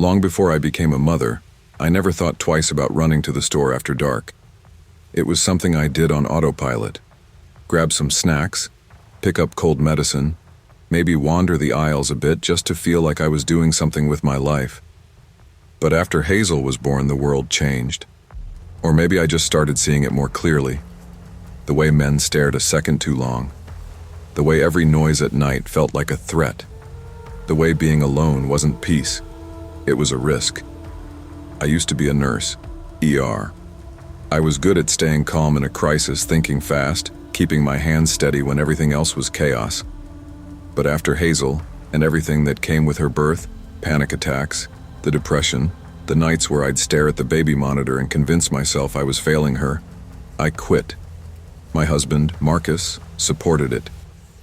Long before I became a mother, I never thought twice about running to the store after dark. It was something I did on autopilot. Grab some snacks, pick up cold medicine, maybe wander the aisles a bit just to feel like I was doing something with my life. But after Hazel was born, the world changed. Or maybe I just started seeing it more clearly. The way men stared a second too long. The way every noise at night felt like a threat. The way being alone wasn't peace. It was a risk. I used to be a nurse, ER. I was good at staying calm in a crisis, thinking fast, keeping my hands steady when everything else was chaos. But after Hazel, and everything that came with her birth, panic attacks, the depression, the nights where I'd stare at the baby monitor and convince myself I was failing her, I quit. My husband, Marcus, supported it.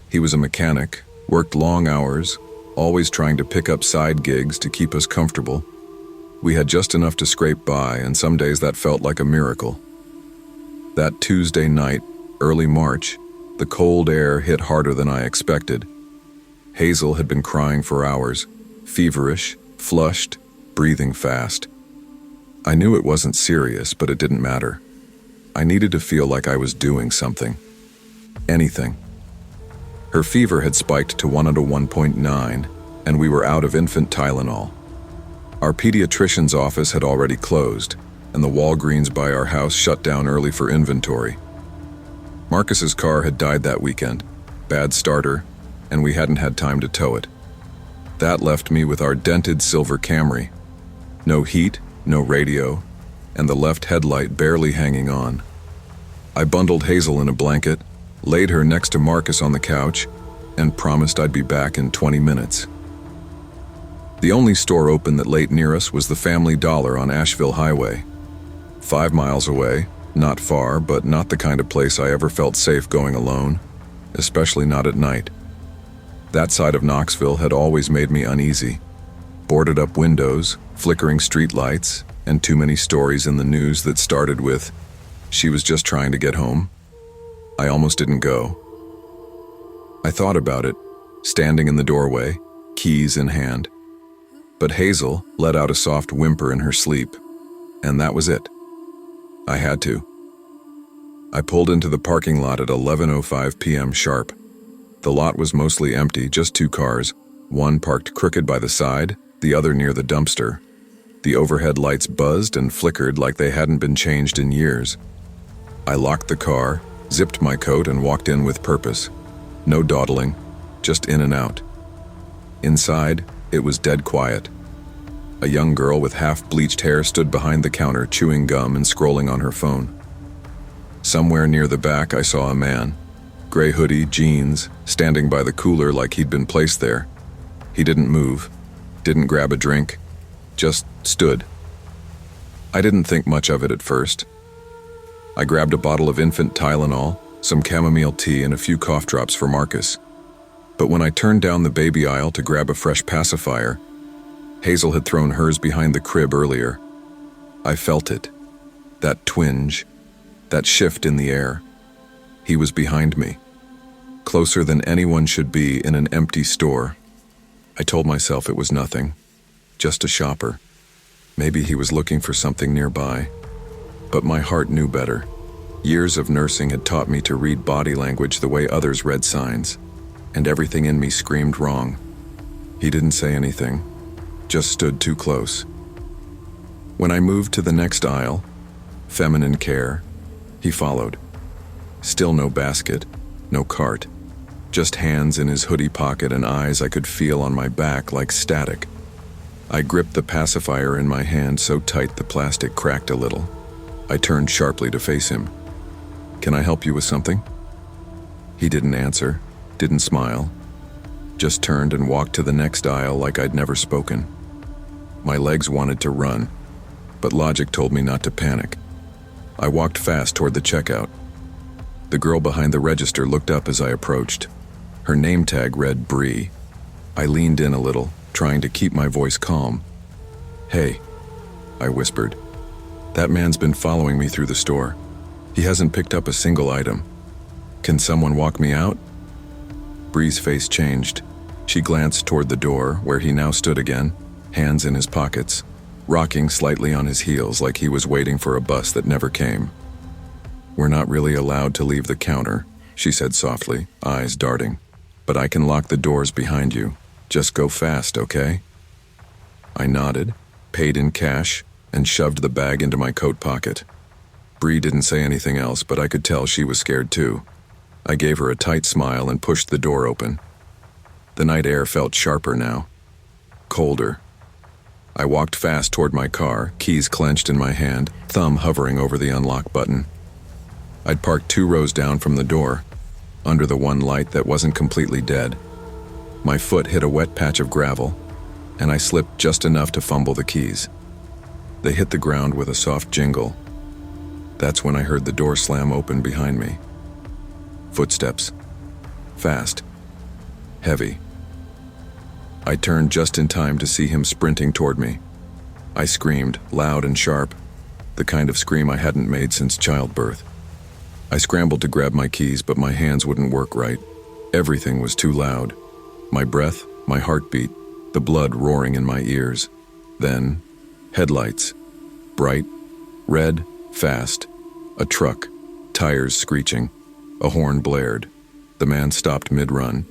He was a mechanic, worked long hours, always trying to pick up side gigs to keep us comfortable. We had just enough to scrape by, and some days that felt like a miracle. That Tuesday night, early March, the cold air hit harder than I expected. Hazel had been crying for hours, feverish, flushed, breathing fast. I knew it wasn't serious, but it didn't matter. I needed to feel like I was doing something. Anything. Her fever had spiked to 101.9, and we were out of infant Tylenol. Our pediatrician's office had already closed, and the Walgreens by our house shut down early for inventory. Marcus's car had died that weekend, bad starter, and we hadn't had time to tow it. That left me with our dented silver Camry. No heat, no radio, and the left headlight barely hanging on. I bundled Hazel in a blanket, laid her next to Marcus on the couch, and promised I'd be back in 20 minutes. The only store open that late near us was the Family Dollar on Asheville Highway. 5 miles away, not far, but not the kind of place I ever felt safe going alone, especially not at night. That side of Knoxville had always made me uneasy. Boarded up windows, flickering streetlights, and too many stories in the news that started with, "She was just trying to get home." I almost didn't go. I thought about it, standing in the doorway, keys in hand. But Hazel let out a soft whimper in her sleep, and that was it. I had to. I pulled into the parking lot at 11:05 p.m. sharp. The lot was mostly empty, just 2 cars, one parked crooked by the side, the other near the dumpster. The overhead lights buzzed and flickered like they hadn't been changed in years. I locked the car, zipped my coat, and walked in with purpose. No dawdling, just in and out. Inside, it was dead quiet. A young girl with half-bleached hair stood behind the counter, chewing gum and scrolling on her phone. Somewhere near the back, I saw a man. Gray hoodie, jeans, standing by the cooler like he'd been placed there. He didn't move, didn't grab a drink, just stood. I didn't think much of it at first. I grabbed a bottle of infant Tylenol, some chamomile tea, and a few cough drops for Marcus. But when I turned down the baby aisle to grab a fresh pacifier, Hazel had thrown hers behind the crib earlier. I felt it. That twinge, that shift in the air. He was behind me, closer than anyone should be in an empty store. I told myself it was nothing, just a shopper. Maybe he was looking for something nearby. But my heart knew better. Years of nursing had taught me to read body language the way others read signs, and everything in me screamed wrong. He didn't say anything, just stood too close. When I moved to the next aisle, feminine care, he followed. Still no basket, no cart, just hands in his hoodie pocket and eyes I could feel on my back like static. I gripped the pacifier in my hand so tight the plastic cracked a little. I turned sharply to face him. "Can I help you with something?" He didn't answer, didn't smile, just turned and walked to the next aisle like I'd never spoken. My legs wanted to run, but logic told me not to panic. I walked fast toward the checkout. The girl behind the register looked up as I approached. Her name tag read Bree. I leaned in a little, trying to keep my voice calm. "Hey," I whispered. "That man's been following me through the store. He hasn't picked up a single item. Can someone walk me out?" Bree's face changed. She glanced toward the door, where he now stood again, hands in his pockets, rocking slightly on his heels like he was waiting for a bus that never came. "We're not really allowed to leave the counter," she said softly, eyes darting. "But I can lock the doors behind you. Just go fast, okay?" I nodded, paid in cash, and shoved the bag into my coat pocket. Bree didn't say anything else, but I could tell she was scared too. I gave her a tight smile and pushed the door open. The night air felt sharper now, colder. I walked fast toward my car, keys clenched in my hand, thumb hovering over the unlock button. I'd parked 2 rows down from the door, under the one light that wasn't completely dead. My foot hit a wet patch of gravel, and I slipped just enough to fumble the keys. They hit the ground with a soft jingle. That's when I heard the door slam open behind me. Footsteps. Fast. Heavy. I turned just in time to see him sprinting toward me. I screamed, loud and sharp, the kind of scream I hadn't made since childbirth. I scrambled to grab my keys, but my hands wouldn't work right. Everything was too loud. My breath, my heartbeat, the blood roaring in my ears. Then, headlights. Bright, red, fast. A truck, tires screeching. A horn blared. The man stopped mid-run.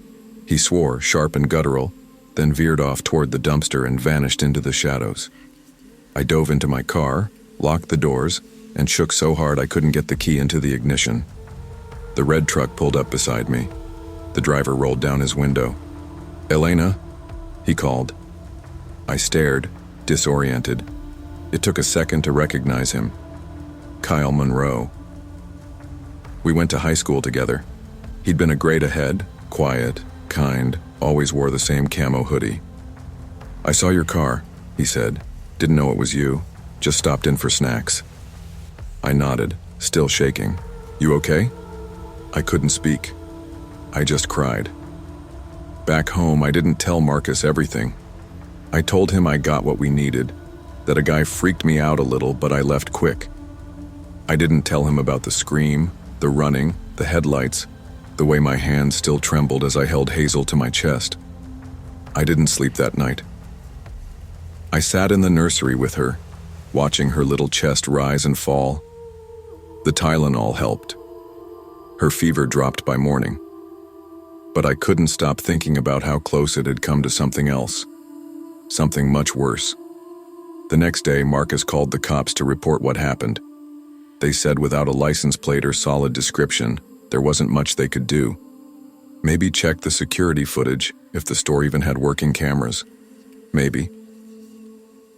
He swore, sharp and guttural, then veered off toward the dumpster and vanished into the shadows. I dove into my car, locked the doors, and shook so hard I couldn't get the key into the ignition. The red truck pulled up beside me. The driver rolled down his window. "Elena," he called. I stared, disoriented. It took a second to recognize him. Kyle Monroe. We went to high school together. He'd been a grade ahead, quiet, kind, always wore the same camo hoodie. "I saw your car," he said. "Didn't know it was you. Just stopped in for snacks." I nodded, still shaking. "You okay?" I couldn't speak. I just cried. Back home, I didn't tell Marcus everything. I told him I got what we needed, that a guy freaked me out a little, but I left quick. I didn't tell him about the scream, the running, the headlights, the way my hands still trembled as I held Hazel to my chest. I didn't sleep that night. I sat in the nursery with her, watching her little chest rise and fall. The Tylenol helped. Her fever dropped by morning. But I couldn't stop thinking about how close it had come to something else. Something much worse. The next day, Marcus called the cops to report what happened. They said without a license plate or solid description, there wasn't much they could do. Maybe check the security footage, if the store even had working cameras. Maybe.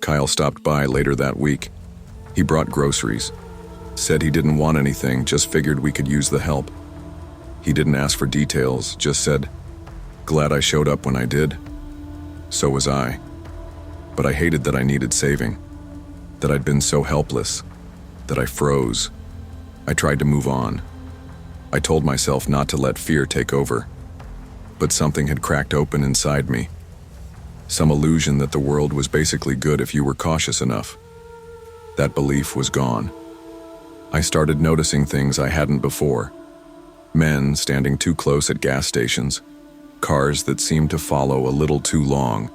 Kyle stopped by later that week. He brought groceries. Said he didn't want anything, just figured we could use the help. He didn't ask for details, just said, "Glad I showed up when I did." So was I. But I hated that I needed saving. That I'd been so helpless. That I froze. I tried to move on. I told myself not to let fear take over. But something had cracked open inside me. Some illusion that the world was basically good if you were cautious enough. That belief was gone. I started noticing things I hadn't before. Men standing too close at gas stations. Cars that seemed to follow a little too long.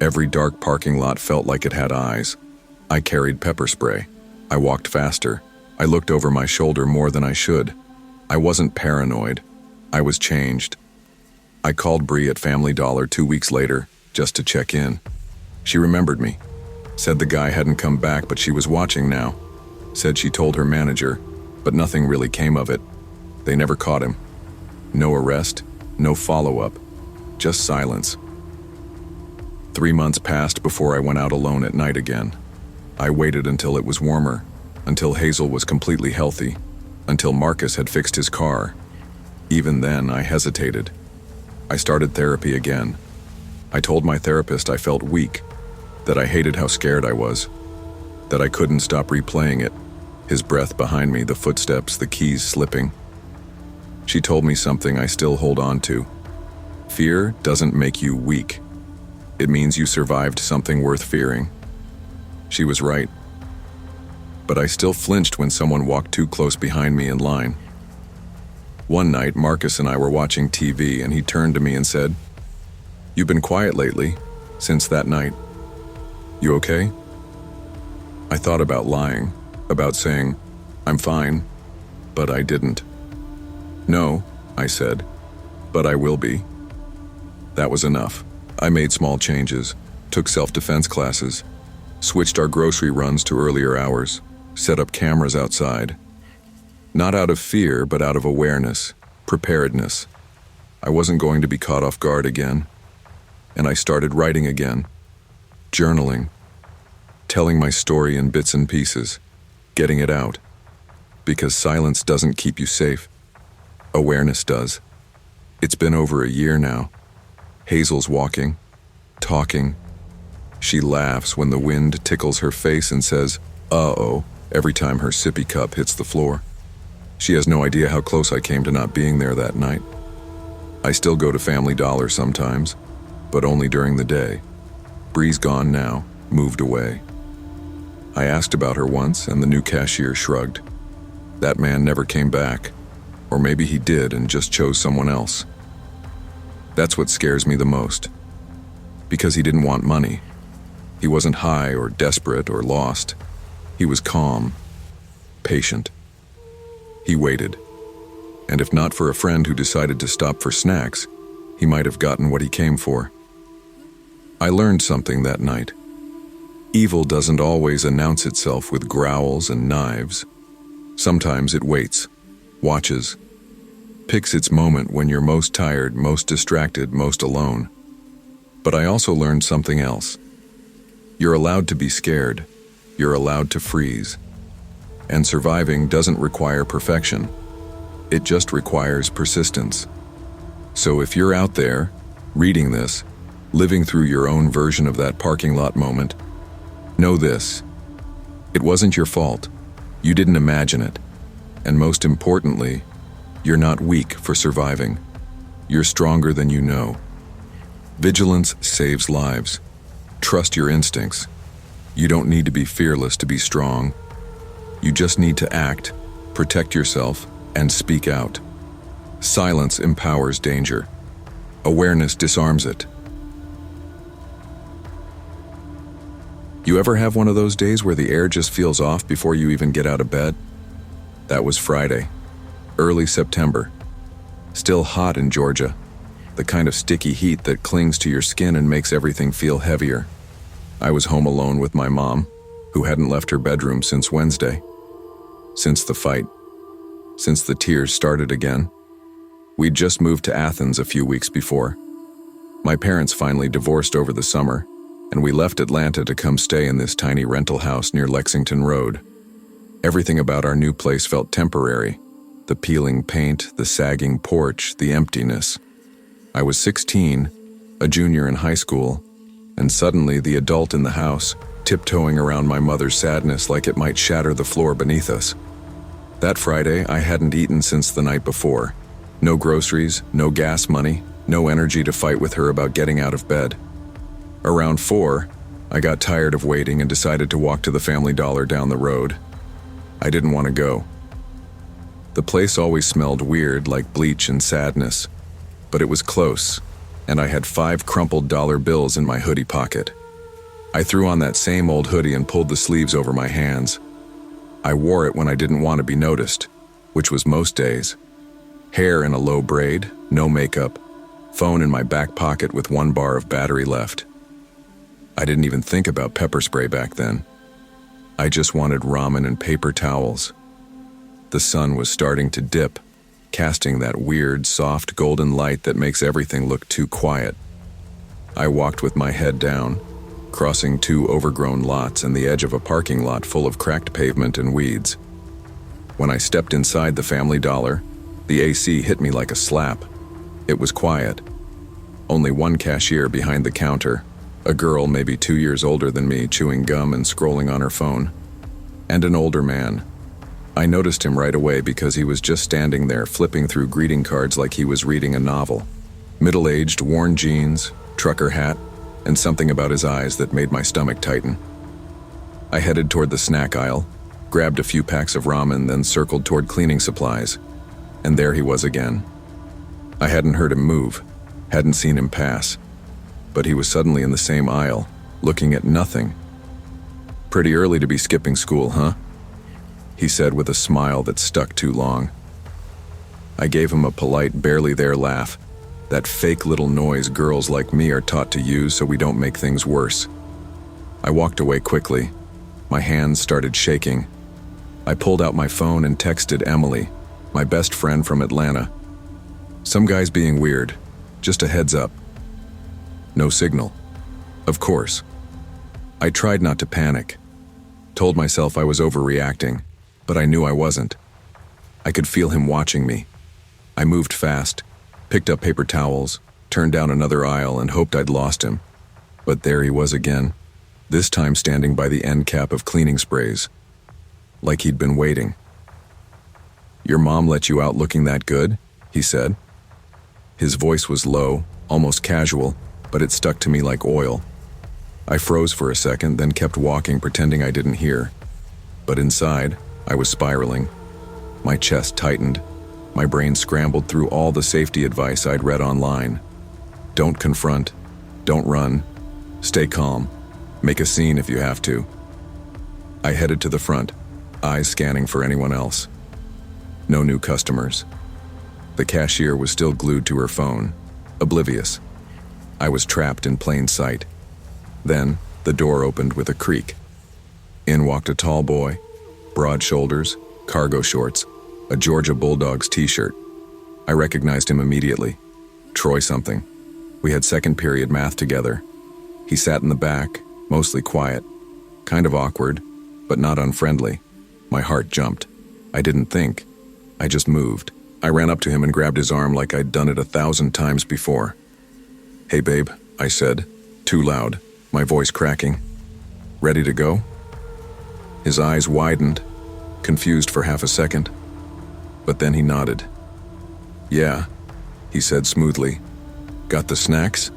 Every dark parking lot felt like it had eyes. I carried pepper spray. I walked faster. I looked over my shoulder more than I should. I wasn't paranoid. I was changed. I called Bree at Family Dollar 2 weeks later, just to check in. She remembered me. Said the guy hadn't come back, but she was watching now. Said she told her manager, but nothing really came of it. They never caught him. No arrest, no follow-up, just silence. 3 months passed before I went out alone at night again. I waited until it was warmer, until Hazel was completely healthy, until Marcus had fixed his car. Even then, I hesitated. I started therapy again. I told my therapist I felt weak, that I hated how scared I was, that I couldn't stop replaying it, his breath behind me, the footsteps, the keys slipping. She told me something I still hold on to. Fear doesn't make you weak. It means you survived something worth fearing. She was right. But I still flinched when someone walked too close behind me in line. One night, Marcus and I were watching TV, and he turned to me and said, "You've been quiet lately, since that night." "You okay?" I thought about lying, about saying, "I'm fine," but I didn't. "No," I said, "but I will be." That was enough. I made small changes, took self-defense classes, switched our grocery runs to earlier hours, set up cameras outside. Not out of fear, but out of awareness, preparedness. I wasn't going to be caught off guard again. And I started writing again, journaling, telling my story in bits and pieces, getting it out. Because silence doesn't keep you safe. Awareness does. It's been over a year now. Hazel's walking, talking. She laughs when the wind tickles her face and says, "Uh-oh," every time her sippy cup hits the floor. She has no idea how close I came to not being there that night. I still go to Family Dollar sometimes, but only during the day. Bree's gone now, moved away. I asked about her once, and the new cashier shrugged. That man never came back, or maybe he did and just chose someone else. That's what scares me the most. Because he didn't want money. He wasn't high or desperate or lost. He was calm, patient. He waited. And if not for a friend who decided to stop for snacks, he might have gotten what he came for. I learned something that night. Evil doesn't always announce itself with growls and knives. Sometimes it waits, watches, picks its moment when you're most tired, most distracted, most alone. But I also learned something else. You're allowed to be scared. You're allowed to freeze. And surviving doesn't require perfection. It just requires persistence. So if you're out there, reading this, living through your own version of that parking lot moment, know this: it wasn't your fault. You didn't imagine it. And most importantly, you're not weak for surviving. You're stronger than you know. Vigilance saves lives. Trust your instincts. You don't need to be fearless to be strong. You just need to act, protect yourself, and speak out. Silence empowers danger. Awareness disarms it. You ever have one of those days where the air just feels off before you even get out of bed? That was Friday, early September. Still hot in Georgia, the kind of sticky heat that clings to your skin and makes everything feel heavier. I was home alone with my mom, who hadn't left her bedroom since Wednesday. Since the fight. Since the tears started again. We'd just moved to Athens a few weeks before. My parents finally divorced over the summer, and we left Atlanta to come stay in this tiny rental house near Lexington Road. Everything about our new place felt temporary. The peeling paint, the sagging porch, the emptiness. I was 16, a junior in high school, and suddenly the adult in the house, tiptoeing around my mother's sadness like it might shatter the floor beneath us. That Friday, I hadn't eaten since the night before. No groceries, no gas money, no energy to fight with her about getting out of bed. Around 4, I got tired of waiting and decided to walk to the Family Dollar down the road. I didn't want to go. The place always smelled weird, like bleach and sadness, but it was close, and I had 5 crumpled dollar bills in my hoodie pocket. I threw on that same old hoodie and pulled the sleeves over my hands. I wore it when I didn't want to be noticed, which was most days. Hair in a low braid, no makeup, phone in my back pocket with 1 bar of battery left. I didn't even think about pepper spray back then. I just wanted ramen and paper towels. The sun was starting to dip, casting that weird, soft golden light that makes everything look too quiet. I walked with my head down, crossing 2 overgrown lots and the edge of a parking lot full of cracked pavement and weeds. When I stepped inside the Family Dollar, the AC hit me like a slap. It was quiet. Only one cashier behind the counter, a girl maybe 2 years older than me chewing gum and scrolling on her phone, and an older man. I noticed him right away because he was just standing there flipping through greeting cards like he was reading a novel. Middle-aged, worn jeans, trucker hat, and something about his eyes that made my stomach tighten. I headed toward the snack aisle, grabbed a few packs of ramen, then circled toward cleaning supplies. And there he was again. I hadn't heard him move, hadn't seen him pass, but he was suddenly in the same aisle, looking at nothing, Pretty early to be skipping school, huh? He said with a smile that stuck too long. I gave him a polite, barely there laugh, that fake little noise girls like me are taught to use so we don't make things worse. I walked away quickly. My hands started shaking. I pulled out my phone and texted Emily, my best friend from Atlanta. Some guy's being weird. Just a heads up. No signal. Of course. I tried not to panic. Told myself I was overreacting, but I knew I wasn't. I could feel him watching me. I moved fast, picked up paper towels, turned down another aisle and hoped I'd lost him. But there he was again, this time standing by the end cap of cleaning sprays. Like he'd been waiting. "Your mom let you out looking that good?" he said. His voice was low, almost casual, but it stuck to me like oil. I froze for a second, then kept walking, pretending I didn't hear. But inside, I was spiraling. My chest tightened. My brain scrambled through all the safety advice I'd read online. Don't confront. Don't run. Stay calm. Make a scene if you have to. I headed to the front, eyes scanning for anyone else. No new customers. The cashier was still glued to her phone, oblivious. I was trapped in plain sight. Then, the door opened with a creak. In walked a tall boy, broad shoulders, cargo shorts, a Georgia Bulldogs t-shirt. I recognized him immediately. Troy something. We had second period math together. He sat in the back, mostly quiet, kind of awkward, but not unfriendly. My heart jumped. I didn't think. I just moved. I ran up to him and grabbed his arm like I'd done it 1,000 times before. "Hey babe," I said, too loud, my voice cracking. "Ready to go?" His eyes widened, confused for half a second. But then he nodded. "Yeah," he said smoothly. "Got the snacks?"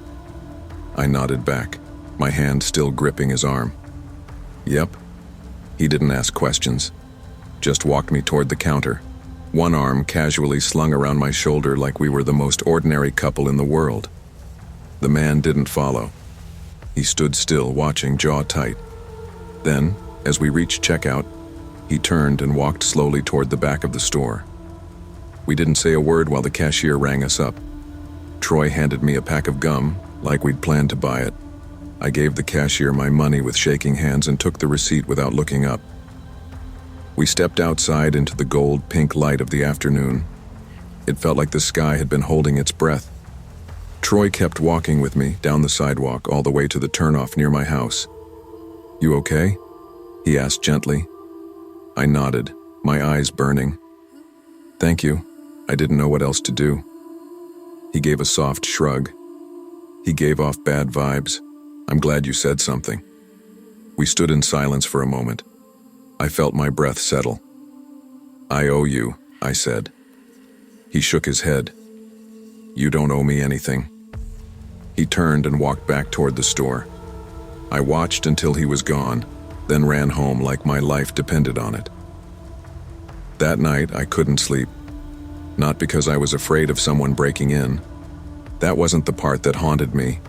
I nodded back, my hand still gripping his arm. "Yep." He didn't ask questions, just walked me toward the counter, one arm casually slung around my shoulder like we were the most ordinary couple in the world. The man didn't follow. He stood still, watching, jaw tight. Then, as we reached checkout, he turned and walked slowly toward the back of the store. We didn't say a word while the cashier rang us up. Troy handed me a pack of gum, like we'd planned to buy it. I gave the cashier my money with shaking hands and took the receipt without looking up. We stepped outside into the gold-pink light of the afternoon. It felt like the sky had been holding its breath. Troy kept walking with me down the sidewalk all the way to the turnoff near my house. "You okay?" he asked gently. I nodded, my eyes burning. "Thank you. I didn't know what else to do." He gave a soft shrug. He gave off bad vibes. "I'm glad you said something." We stood in silence for a moment. I felt my breath settle. "I owe you," I said. He shook his head. "You don't owe me anything." He turned and walked back toward the store. I watched until he was gone, then ran home like my life depended on it. That night, I couldn't sleep. Not because I was afraid of someone breaking in. That wasn't the part that haunted me.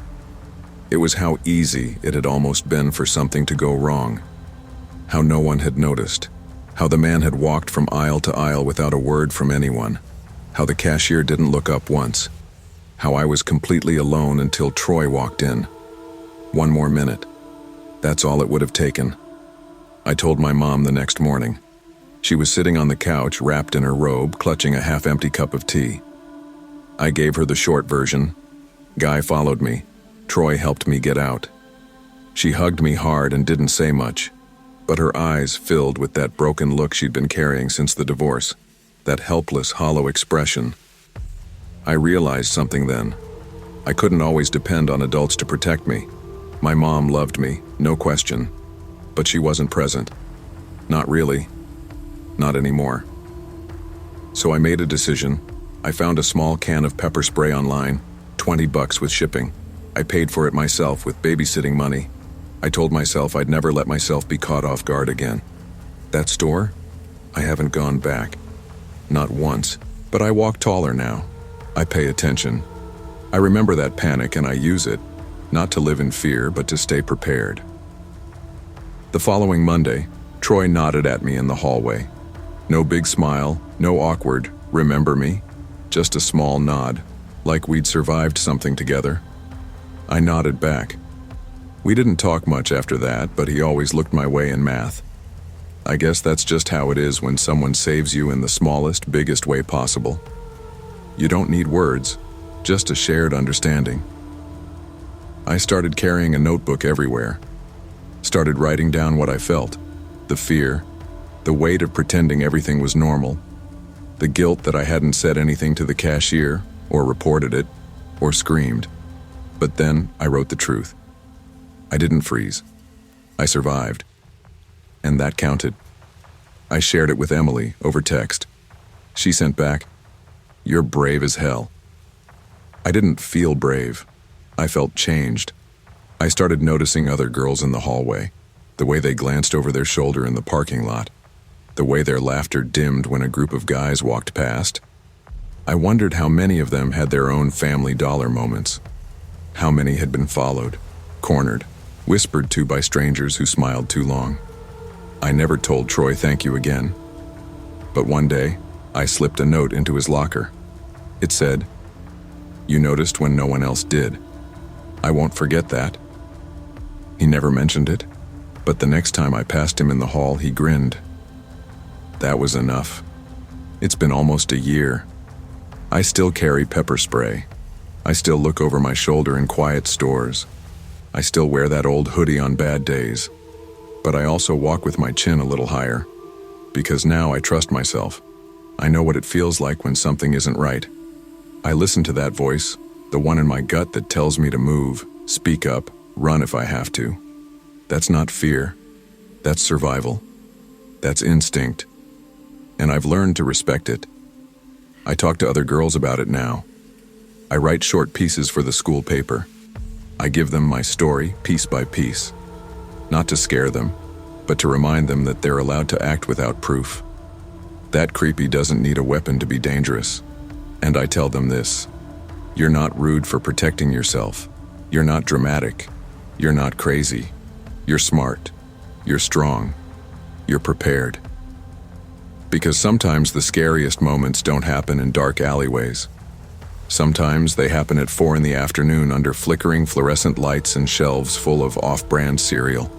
It was how easy it had almost been for something to go wrong. How no one had noticed. How the man had walked from aisle to aisle without a word from anyone. How the cashier didn't look up once. How I was completely alone until Troy walked in. One more minute. That's all it would have taken. I told my mom the next morning. She was sitting on the couch, wrapped in her robe, clutching a half-empty cup of tea. I gave her the short version. Guy followed me. Troy helped me get out. She hugged me hard and didn't say much, but her eyes filled with that broken look she'd been carrying since the divorce, that helpless, hollow expression. I realized something then. I couldn't always depend on adults to protect me. My mom loved me, no question, but she wasn't present. Not really. Not anymore. So I made a decision. I found a small can of pepper spray online, $20 with shipping. I paid for it myself with babysitting money. I told myself I'd never let myself be caught off guard again. That store? I haven't gone back. Not once, but I walk taller now. I pay attention. I remember that panic and I use it, not to live in fear, but to stay prepared. The following Monday, Troy nodded at me in the hallway. No big smile, no awkward, "Remember me?" Just a small nod, like we'd survived something together. I nodded back. We didn't talk much after that, but he always looked my way in math. I guess that's just how it is when someone saves you in the smallest, biggest way possible. You don't need words, just a shared understanding. I started carrying a notebook everywhere. Started writing down what I felt, the fear, the weight of pretending everything was normal, the guilt that I hadn't said anything to the cashier, or reported it, or screamed. But then I wrote the truth. I didn't freeze. I survived. And that counted. I shared it with Emily over text. She sent back, "You're brave as hell." I didn't feel brave. I felt changed. I started noticing other girls in the hallway, the way they glanced over their shoulder in the parking lot, the way their laughter dimmed when a group of guys walked past. I wondered how many of them had their own family dollar moments. How many had been followed, cornered, whispered to by strangers who smiled too long. I never told Troy thank you again. But one day, I slipped a note into his locker. It said, "You noticed when no one else did. I won't forget that." He never mentioned it, but the next time I passed him in the hall, he grinned. That was enough. It's been almost a year. I still carry pepper spray. I still look over my shoulder in quiet stores. I still wear that old hoodie on bad days. But I also walk with my chin a little higher, because now I trust myself. I know what it feels like when something isn't right. I listen to that voice, the one in my gut that tells me to move, speak up, run if I have to. That's not fear. That's survival. That's instinct. And I've learned to respect it. I talk to other girls about it now. I write short pieces for the school paper. I give them my story, piece by piece. Not to scare them, but to remind them that they're allowed to act without proof. That creepy doesn't need a weapon to be dangerous. And I tell them this: you're not rude for protecting yourself. You're not dramatic. You're not crazy. You're smart. You're strong. You're prepared. Because sometimes the scariest moments don't happen in dark alleyways. Sometimes they happen at 4 in the afternoon under flickering fluorescent lights and shelves full of off-brand cereal.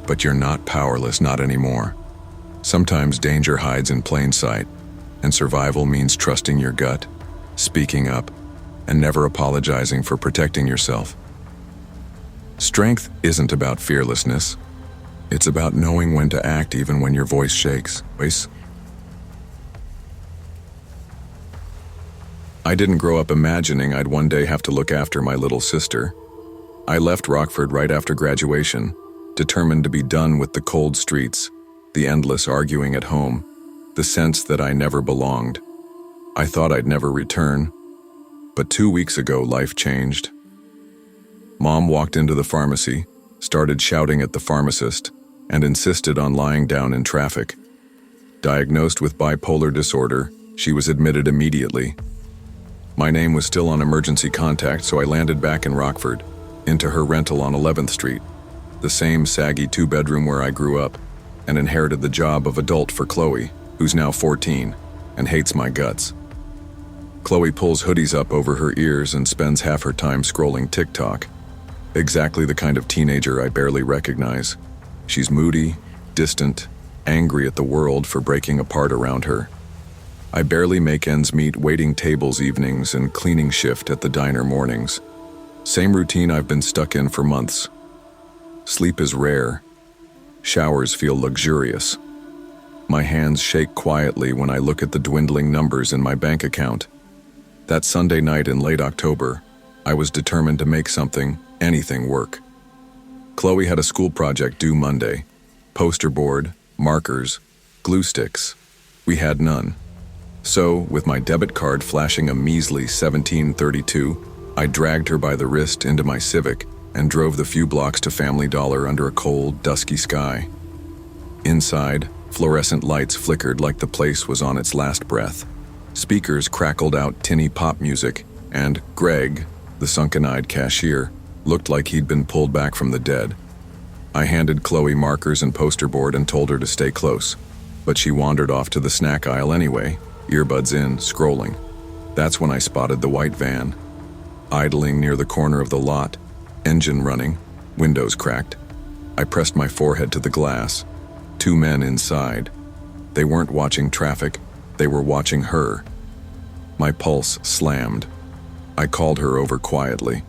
But you're not powerless, not anymore. Sometimes danger hides in plain sight, and survival means trusting your gut, speaking up, and never apologizing for protecting yourself. Strength isn't about fearlessness. It's about knowing when to act even when your voice shakes. I didn't grow up imagining I'd one day have to look after my little sister. I left Rockford right after graduation, determined to be done with the cold streets, the endless arguing at home, the sense that I never belonged. I thought I'd never return, but 2 weeks ago life changed. Mom walked into the pharmacy, started shouting at the pharmacist, and insisted on lying down in traffic. Diagnosed with bipolar disorder, she was admitted immediately. My name was still on emergency contact, so I landed back in Rockford, into her rental on 11th Street, the same saggy 2-bedroom where I grew up, and inherited the job of adult for Chloe, who's now 14, and hates my guts. Chloe pulls hoodies up over her ears and spends half her time scrolling TikTok. Exactly the kind of teenager I barely recognize. She's moody, distant, angry at the world for breaking apart around her. I barely make ends meet waiting tables evenings and cleaning shift at the diner mornings. Same routine I've been stuck in for months. Sleep is rare. Showers feel luxurious. My hands shake quietly when I look at the dwindling numbers in my bank account. That Sunday night in late October, I was determined to make anything work. Chloe had a school project due Monday. Poster board, markers, glue sticks. We had none. So, with my debit card flashing a measly $17.32, I dragged her by the wrist into my Civic and drove the few blocks to Family Dollar under a cold, dusky sky. Inside, fluorescent lights flickered like the place was on its last breath. Speakers crackled out tinny pop music, and Greg, the sunken-eyed cashier, looked like he'd been pulled back from the dead. I handed Chloe markers and poster board and told her to stay close, but she wandered off to the snack aisle anyway, earbuds in, scrolling. That's when I spotted the white van, idling near the corner of the lot, engine running, windows cracked. I pressed my forehead to the glass. 2 men inside. They weren't watching traffic, they were watching her. My pulse slammed. I called her over quietly.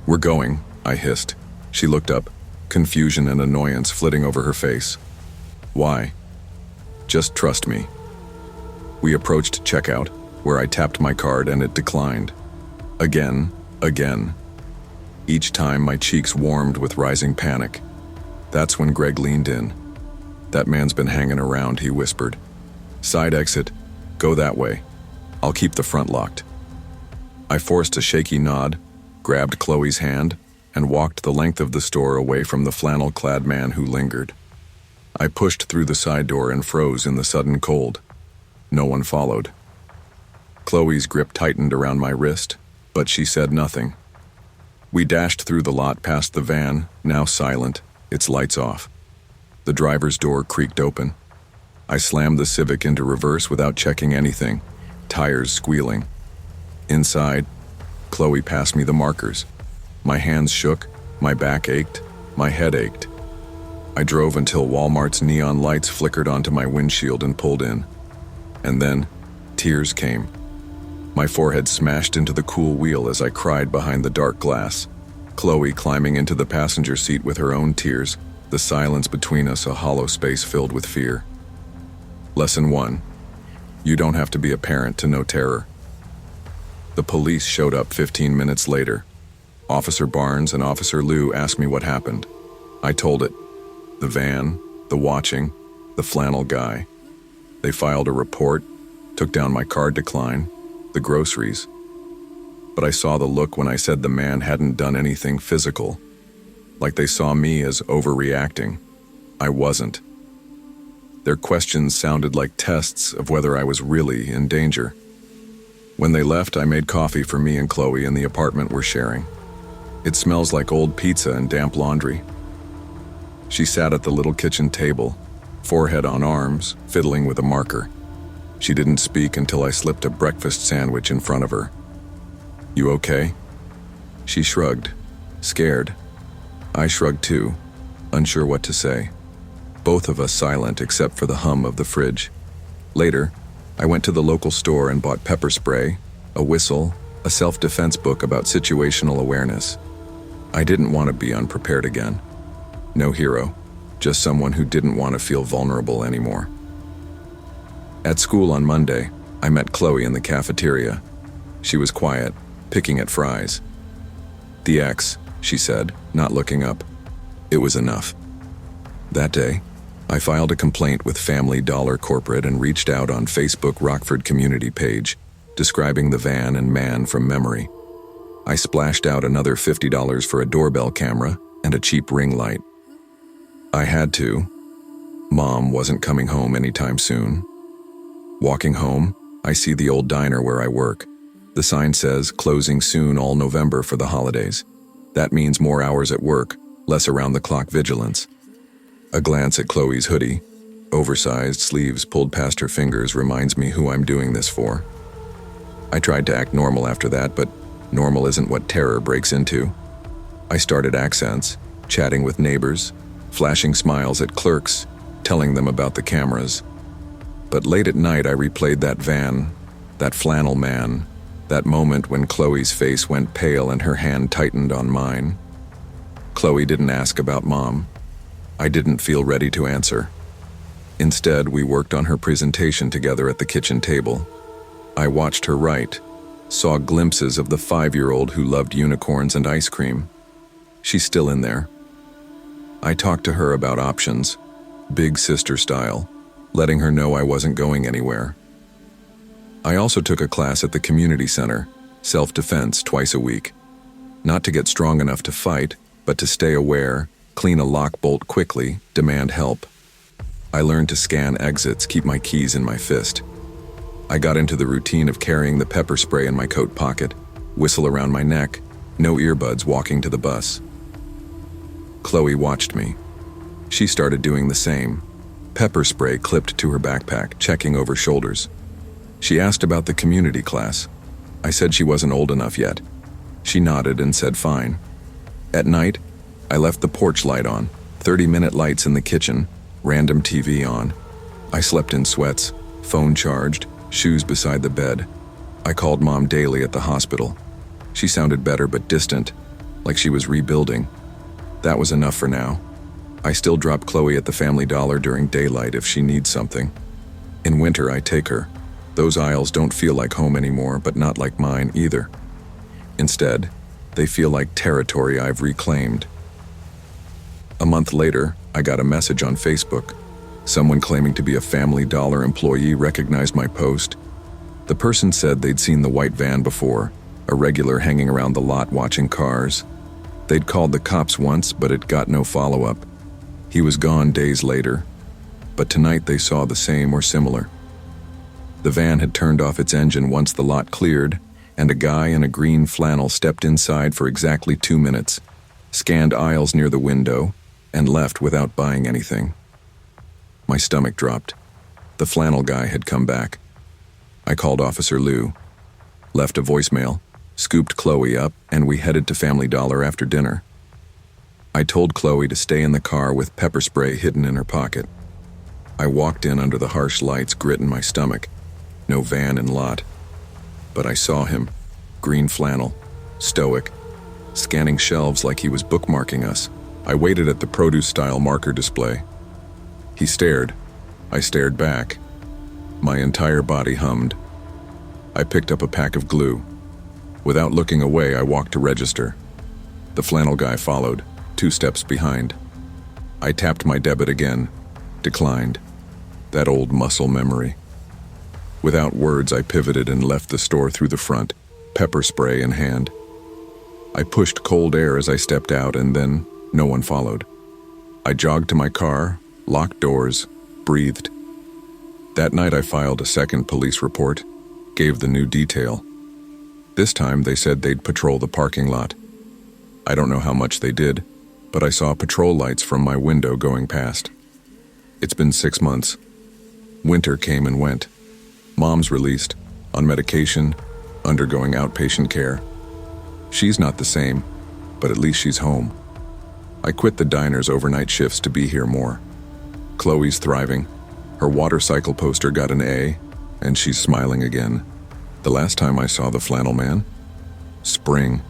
"We're going," I hissed. She looked up, confusion and annoyance flitting over her face. "Why?" "Just trust me." We approached checkout, where I tapped my card and it declined. Again. Each time my cheeks warmed with rising panic. That's when Greg leaned in. "That man's been hanging around," he whispered. "Side exit. Go that way. I'll keep the front locked." I forced a shaky nod, grabbed Chloe's hand, and walked the length of the store away from the flannel-clad man who lingered. I pushed through the side door and froze in the sudden cold. No one followed. Chloe's grip tightened around my wrist, but she said nothing. We dashed through the lot past the van, now silent, its lights off. The driver's door creaked open. I slammed the Civic into reverse without checking anything, tires squealing. Inside, Chloe passed me the markers. My hands shook, my back ached, my head ached. I drove until Walmart's neon lights flickered onto my windshield and pulled in. And then, tears came. My forehead smashed into the cool wheel as I cried behind the dark glass. Chloe climbing into the passenger seat with her own tears, the silence between us a hollow space filled with fear. Lesson 1. You don't have to be a parent to know terror. The police showed up 15 minutes later. Officer Barnes and Officer Liu asked me what happened. I told it. The van, the watching, the flannel guy. They filed a report, took down my card decline, the groceries. But I saw the look when I said the man hadn't done anything physical, like they saw me as overreacting. I wasn't. Their questions sounded like tests of whether I was really in danger. When they left, I made coffee for me and Chloe in the apartment we're sharing. It smells like old pizza and damp laundry. She sat at the little kitchen table, forehead on arms, fiddling with a marker. She didn't speak until I slipped a breakfast sandwich in front of her. "You okay?" She shrugged, scared. I shrugged too, unsure what to say. Both of us silent except for the hum of the fridge. Later, I went to the local store and bought pepper spray, a whistle, a self-defense book about situational awareness. I didn't want to be unprepared again. No hero, just someone who didn't want to feel vulnerable anymore. At school on Monday, I met Chloe in the cafeteria. She was quiet, picking at fries. "The X," she said, not looking up. It was enough. That day, I filed a complaint with Family Dollar Corporate and reached out on Facebook Rockford community page, describing the van and man from memory. I splashed out another $50 for a doorbell camera and a cheap ring light. I had to. Mom wasn't coming home anytime soon. Walking home, I see the old diner where I work. The sign says, "Closing soon all November for the holidays." That means more hours at work, less around-the-clock vigilance. A glance at Chloe's hoodie, oversized sleeves pulled past her fingers, reminds me who I'm doing this for. I tried to act normal after that, but normal isn't what terror breaks into. I started accents, chatting with neighbors, flashing smiles at clerks, telling them about the cameras. But late at night I replayed that van, that flannel man, that moment when Chloe's face went pale and her hand tightened on mine. Chloe didn't ask about Mom. I didn't feel ready to answer. Instead, we worked on her presentation together at the kitchen table. I watched her write, saw glimpses of the 5-year-old who loved unicorns and ice cream. She's still in there. I talked to her about options, big sister style, letting her know I wasn't going anywhere. I also took a class at the community center, self-defense, twice a week. Not to get strong enough to fight, but to stay aware, clean a lock bolt quickly, demand help. I learned to scan exits, keep my keys in my fist. I got into the routine of carrying the pepper spray in my coat pocket, whistle around my neck, no earbuds walking to the bus. Chloe watched me. She started doing the same. Pepper spray clipped to her backpack, checking over shoulders. She asked about the community class. I said she wasn't old enough yet. She nodded and said fine. At night, I left the porch light on, 30-minute lights in the kitchen, random TV on. I slept in sweats, phone charged, shoes beside the bed. I called Mom daily at the hospital. She sounded better but distant, like she was rebuilding. That was enough for now. I still drop Chloe at the Family Dollar during daylight if she needs something. In winter, I take her. Those aisles don't feel like home anymore, but not like mine either. Instead, they feel like territory I've reclaimed. A month later, I got a message on Facebook. Someone claiming to be a Family Dollar employee recognized my post. The person said they'd seen the white van before, a regular hanging around the lot watching cars. They'd called the cops once, but it got no follow-up. He was gone days later, but tonight they saw the same or similar. The van had turned off its engine once the lot cleared, and a guy in a green flannel stepped inside for exactly 2 minutes, scanned aisles near the window, and left without buying anything. My stomach dropped. The flannel guy had come back. I called Officer Lou, left a voicemail, scooped Chloe up, and we headed to Family Dollar after dinner. I told Chloe to stay in the car with pepper spray hidden in her pocket. I walked in under the harsh lights, grit in my stomach. No van in lot. But I saw him, green flannel, stoic, scanning shelves like he was bookmarking us. I waited at the produce-style marker display. He stared. I stared back. My entire body hummed. I picked up a pack of glue. Without looking away, I walked to register. The flannel guy followed, 2 steps behind. I tapped my debit again. Declined. That old muscle memory. Without words, I pivoted and left the store through the front, pepper spray in hand. I pushed cold air as I stepped out, and then no one followed. I jogged to my car, locked doors, breathed. That night I filed a second police report, gave the new detail. This time they said they'd patrol the parking lot. I don't know how much they did, but I saw patrol lights from my window going past. It's been 6 months. Winter came and went. Mom's released, on medication, undergoing outpatient care. She's not the same, but at least she's home. I quit the diner's overnight shifts to be here more. Chloe's thriving. Her water cycle poster got an A, and she's smiling again. The last time I saw the flannel man? Spring.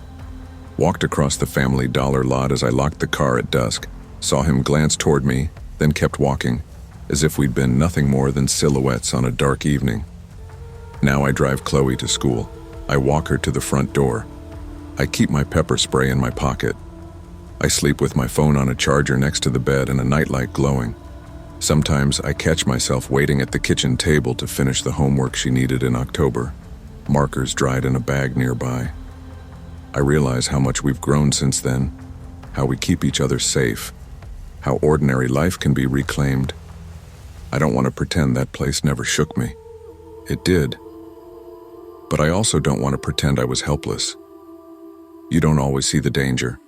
Walked across the Family Dollar lot as I locked the car at dusk. Saw him glance toward me, then kept walking, as if we'd been nothing more than silhouettes on a dark evening. Now I drive Chloe to school. I walk her to the front door. I keep my pepper spray in my pocket. I sleep with my phone on a charger next to the bed and a nightlight glowing. Sometimes I catch myself waiting at the kitchen table to finish the homework she needed in October. Markers dried in a bag nearby. I realize how much we've grown since then, how we keep each other safe, how ordinary life can be reclaimed. I don't want to pretend that place never shook me. It did. But I also don't want to pretend I was helpless. You don't always see the danger,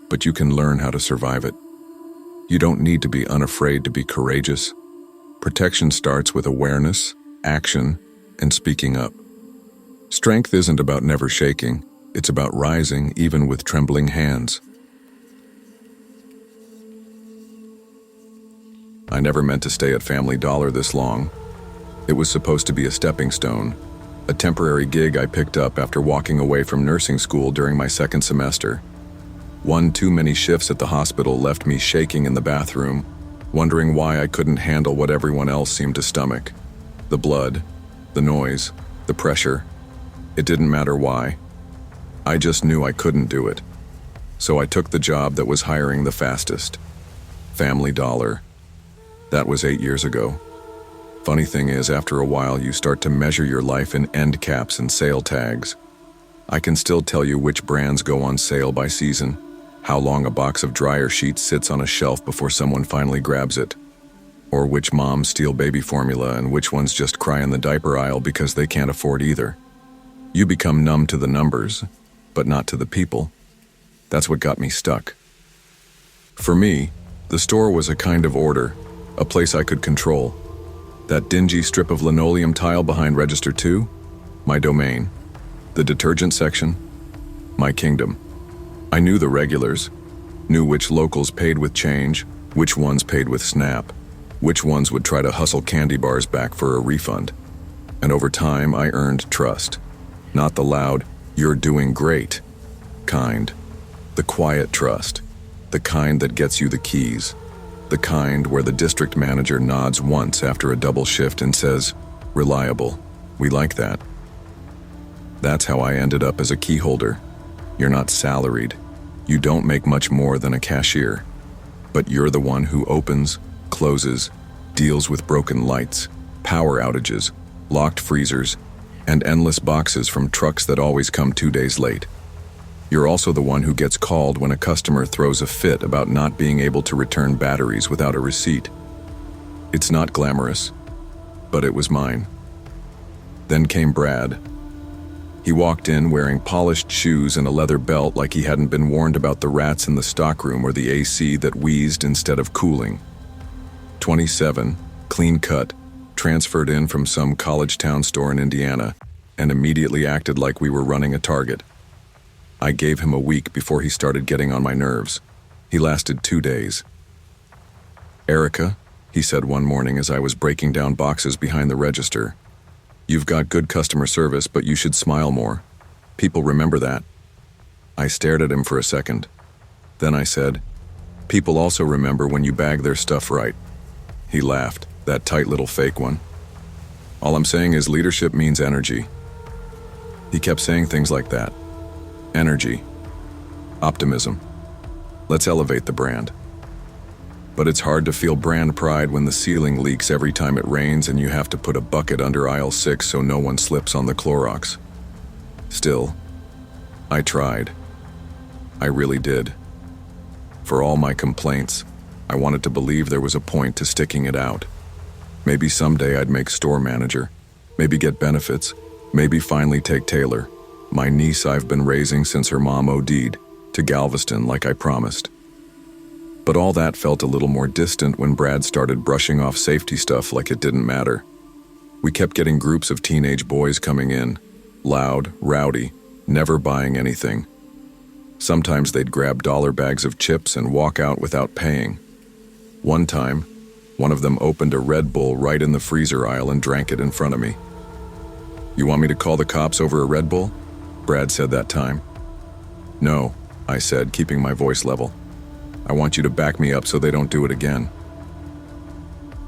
but you can learn how to survive it. You don't need to be unafraid to be courageous. Protection starts with awareness, action, and speaking up. Strength isn't about never shaking. It's about rising even with trembling hands. I never meant to stay at Family Dollar this long. It was supposed to be a stepping stone, a temporary gig I picked up after walking away from nursing school during my second semester. One too many shifts at the hospital left me shaking in the bathroom, wondering why I couldn't handle what everyone else seemed to stomach. The blood, the noise, the pressure. It didn't matter why. I just knew I couldn't do it. So I took the job that was hiring the fastest. Family Dollar. That was 8 years ago. Funny thing is, after a while you start to measure your life in end caps and sale tags. I can still tell you which brands go on sale by season, how long a box of dryer sheets sits on a shelf before someone finally grabs it, or which moms steal baby formula and which ones just cry in the diaper aisle because they can't afford either. You become numb to the numbers, but not to the people. That's what got me stuck. For me, the store was a kind of order, a place I could control. That dingy strip of linoleum tile behind register 2, my domain. The detergent section, my kingdom. I knew the regulars, knew which locals paid with change, which ones paid with Snap, which ones would try to hustle candy bars back for a refund. And over time, I earned trust. Not the loud, "You're doing great" kind. The quiet trust. The kind that gets you the keys. The kind where the district manager nods once after a double shift and says, "Reliable. We like that." That's how I ended up as a key holder. You're not salaried. You don't make much more than a cashier. But you're the one who opens, closes, deals with broken lights, power outages, locked freezers, and endless boxes from trucks that always come 2 days late. You're also the one who gets called when a customer throws a fit about not being able to return batteries without a receipt. It's not glamorous, but it was mine. Then came Brad. He walked in wearing polished shoes and a leather belt like he hadn't been warned about the rats in the stockroom or the AC that wheezed instead of cooling. 27, clean cut, transferred in from some college town store in Indiana, and immediately acted like we were running a Target. I gave him a week before he started getting on my nerves. He lasted 2 days. "Erica," he said one morning as I was breaking down boxes behind the register, "you've got good customer service, but you should smile more. People remember that." I stared at him for a second. Then I said, "People also remember when you bag their stuff right." He laughed, that tight little fake one. "All I'm saying is leadership means energy." He kept saying things like that. Energy. Optimism. Let's elevate the brand. But it's hard to feel brand pride when the ceiling leaks every time it rains and you have to put a bucket under aisle 6 so no one slips on the Clorox. Still, I tried. I really did. For all my complaints, I wanted to believe there was a point to sticking it out. Maybe someday I'd make store manager, maybe get benefits, maybe finally take Taylor, my niece I've been raising since her mom OD'd, to Galveston like I promised. But all that felt a little more distant when Brad started brushing off safety stuff like it didn't matter. We kept getting groups of teenage boys coming in, loud, rowdy, never buying anything. Sometimes they'd grab dollar bags of chips and walk out without paying. One time, one of them opened a Red Bull right in the freezer aisle and drank it in front of me. "You want me to call the cops over a Red Bull?" Brad said that time. "No," I said, keeping my voice level. "I want you to back me up so they don't do it again."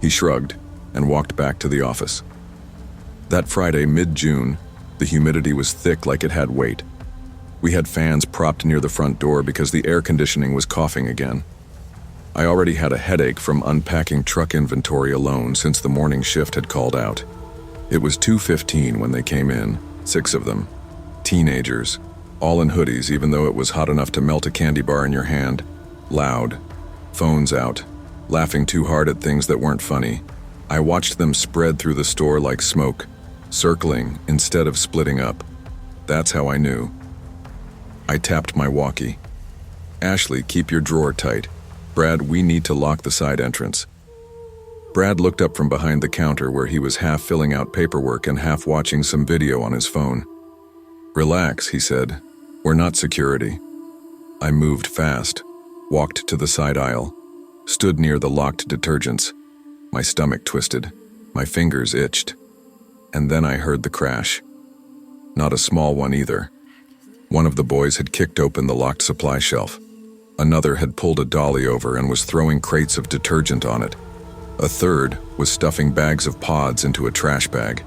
He shrugged and walked back to the office. That Friday, mid-June, the humidity was thick like it had weight. We had fans propped near the front door because the air conditioning was coughing again. I already had a headache from unpacking truck inventory alone since the morning shift had called out. It was 2:15 when they came in, 6 of them. Teenagers, all in hoodies even though it was hot enough to melt a candy bar in your hand. Loud, phones out, laughing too hard at things that weren't funny. I watched them spread through the store like smoke, circling instead of splitting up. That's how I knew. I tapped my walkie. "Ashley, keep your drawer tight. Brad, we need to lock the side entrance." Brad looked up from behind the counter where he was half filling out paperwork and half watching some video on his phone. "Relax," he said. "We're not security." I moved fast, walked to the side aisle, stood near the locked detergents. My stomach twisted, my fingers itched. And then I heard the crash. Not a small one either. One of the boys had kicked open the locked supply shelf. Another had pulled a dolly over and was throwing crates of detergent on it. A third was stuffing bags of pods into a trash bag.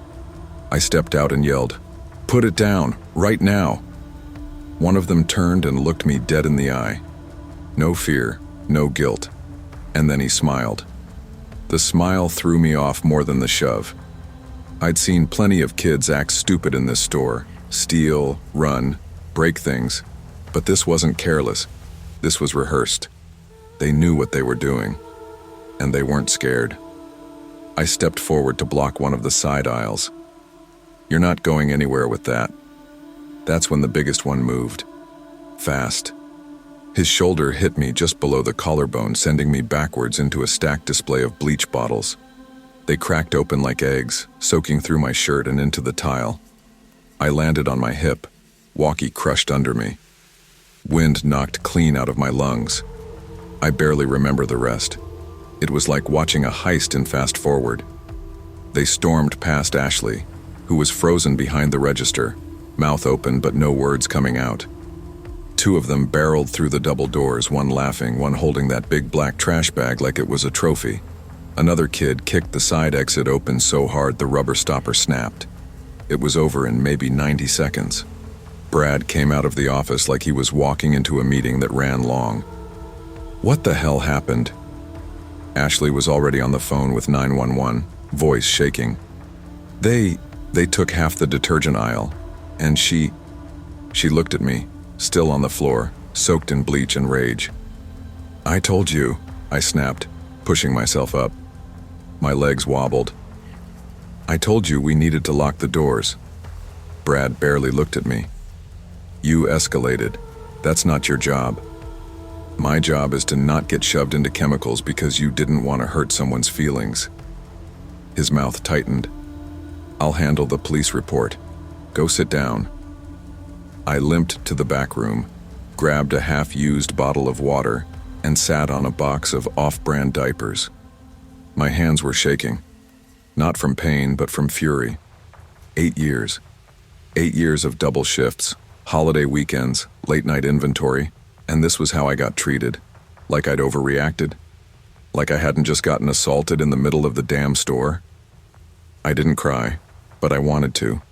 I stepped out and yelled, "Put it down, right now!" One of them turned and looked me dead in the eye. No fear, no guilt. And then he smiled. The smile threw me off more than the shove. I'd seen plenty of kids act stupid in this store, steal, run, break things. But this wasn't careless. This was rehearsed. They knew what they were doing. And they weren't scared. I stepped forward to block one of the side aisles. "You're not going anywhere with that." That's when the biggest one moved. Fast. His shoulder hit me just below the collarbone, sending me backwards into a stacked display of bleach bottles. They cracked open like eggs, soaking through my shirt and into the tile. I landed on my hip, walkie crushed under me. Wind knocked clean out of my lungs. I barely remember the rest. It was like watching a heist in fast forward. They stormed past Ashley, who was frozen behind the register, mouth open but no words coming out. Two of them barreled through the double doors, one laughing, one holding that big black trash bag like it was a trophy. Another kid kicked the side exit open so hard the rubber stopper snapped. It was over in maybe 90 seconds. Brad came out of the office like he was walking into a meeting that ran long. What the hell happened? Ashley was already on the phone with 911, voice shaking. They took half the detergent aisle, and she looked at me, still on the floor, soaked in bleach and rage. I told you, I snapped, pushing myself up. My legs wobbled. I told you we needed to lock the doors. Brad barely looked at me. You escalated. That's not your job. My job is to not get shoved into chemicals because you didn't want to hurt someone's feelings. His mouth tightened. I'll handle the police report. Go sit down. I limped to the back room, grabbed a half-used bottle of water, and sat on a box of off-brand diapers. My hands were shaking. Not from pain, but from fury. 8 years. 8 years of double shifts, holiday weekends, late-night inventory, and this was how I got treated. Like I'd overreacted. Like I hadn't just gotten assaulted in the middle of the damn store. I didn't cry, but I wanted to.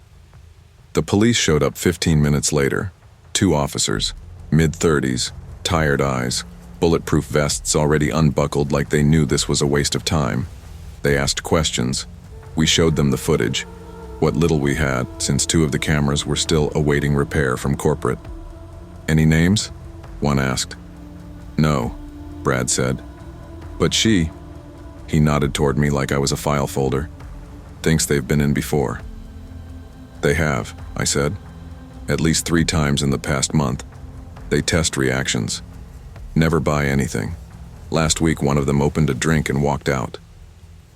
The police showed up 15 minutes later. 2 officers, mid-30s, tired eyes, bulletproof vests already unbuckled like they knew this was a waste of time. They asked questions. We showed them the footage, what little we had, since 2 of the cameras were still awaiting repair from corporate. Any names? One asked. No, Brad said. But she, he nodded toward me like I was a file folder, thinks they've been in before. They have, I said. At least 3 times in the past month. They test reactions. Never buy anything. Last week one of them opened a drink and walked out.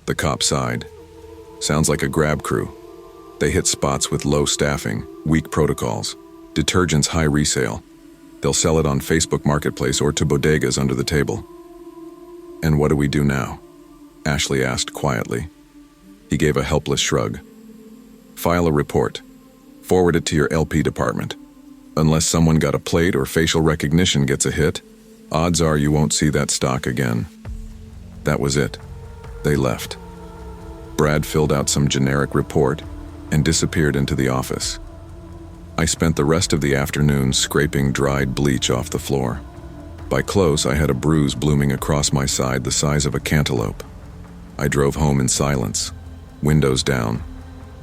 The cop sighed. Sounds like a grab crew. They hit spots with low staffing, weak protocols, detergents high resale. They'll sell it on Facebook Marketplace or to bodegas under the table. And what do we do now? Ashley asked quietly. He gave a helpless shrug. File a report. Forward it to your LP department. Unless someone got a plate or facial recognition gets a hit, odds are you won't see that stock again. That was it. They left. Brad filled out some generic report and disappeared into the office. I spent the rest of the afternoon scraping dried bleach off the floor. By close, I had a bruise blooming across my side the size of a cantaloupe. I drove home in silence, windows down,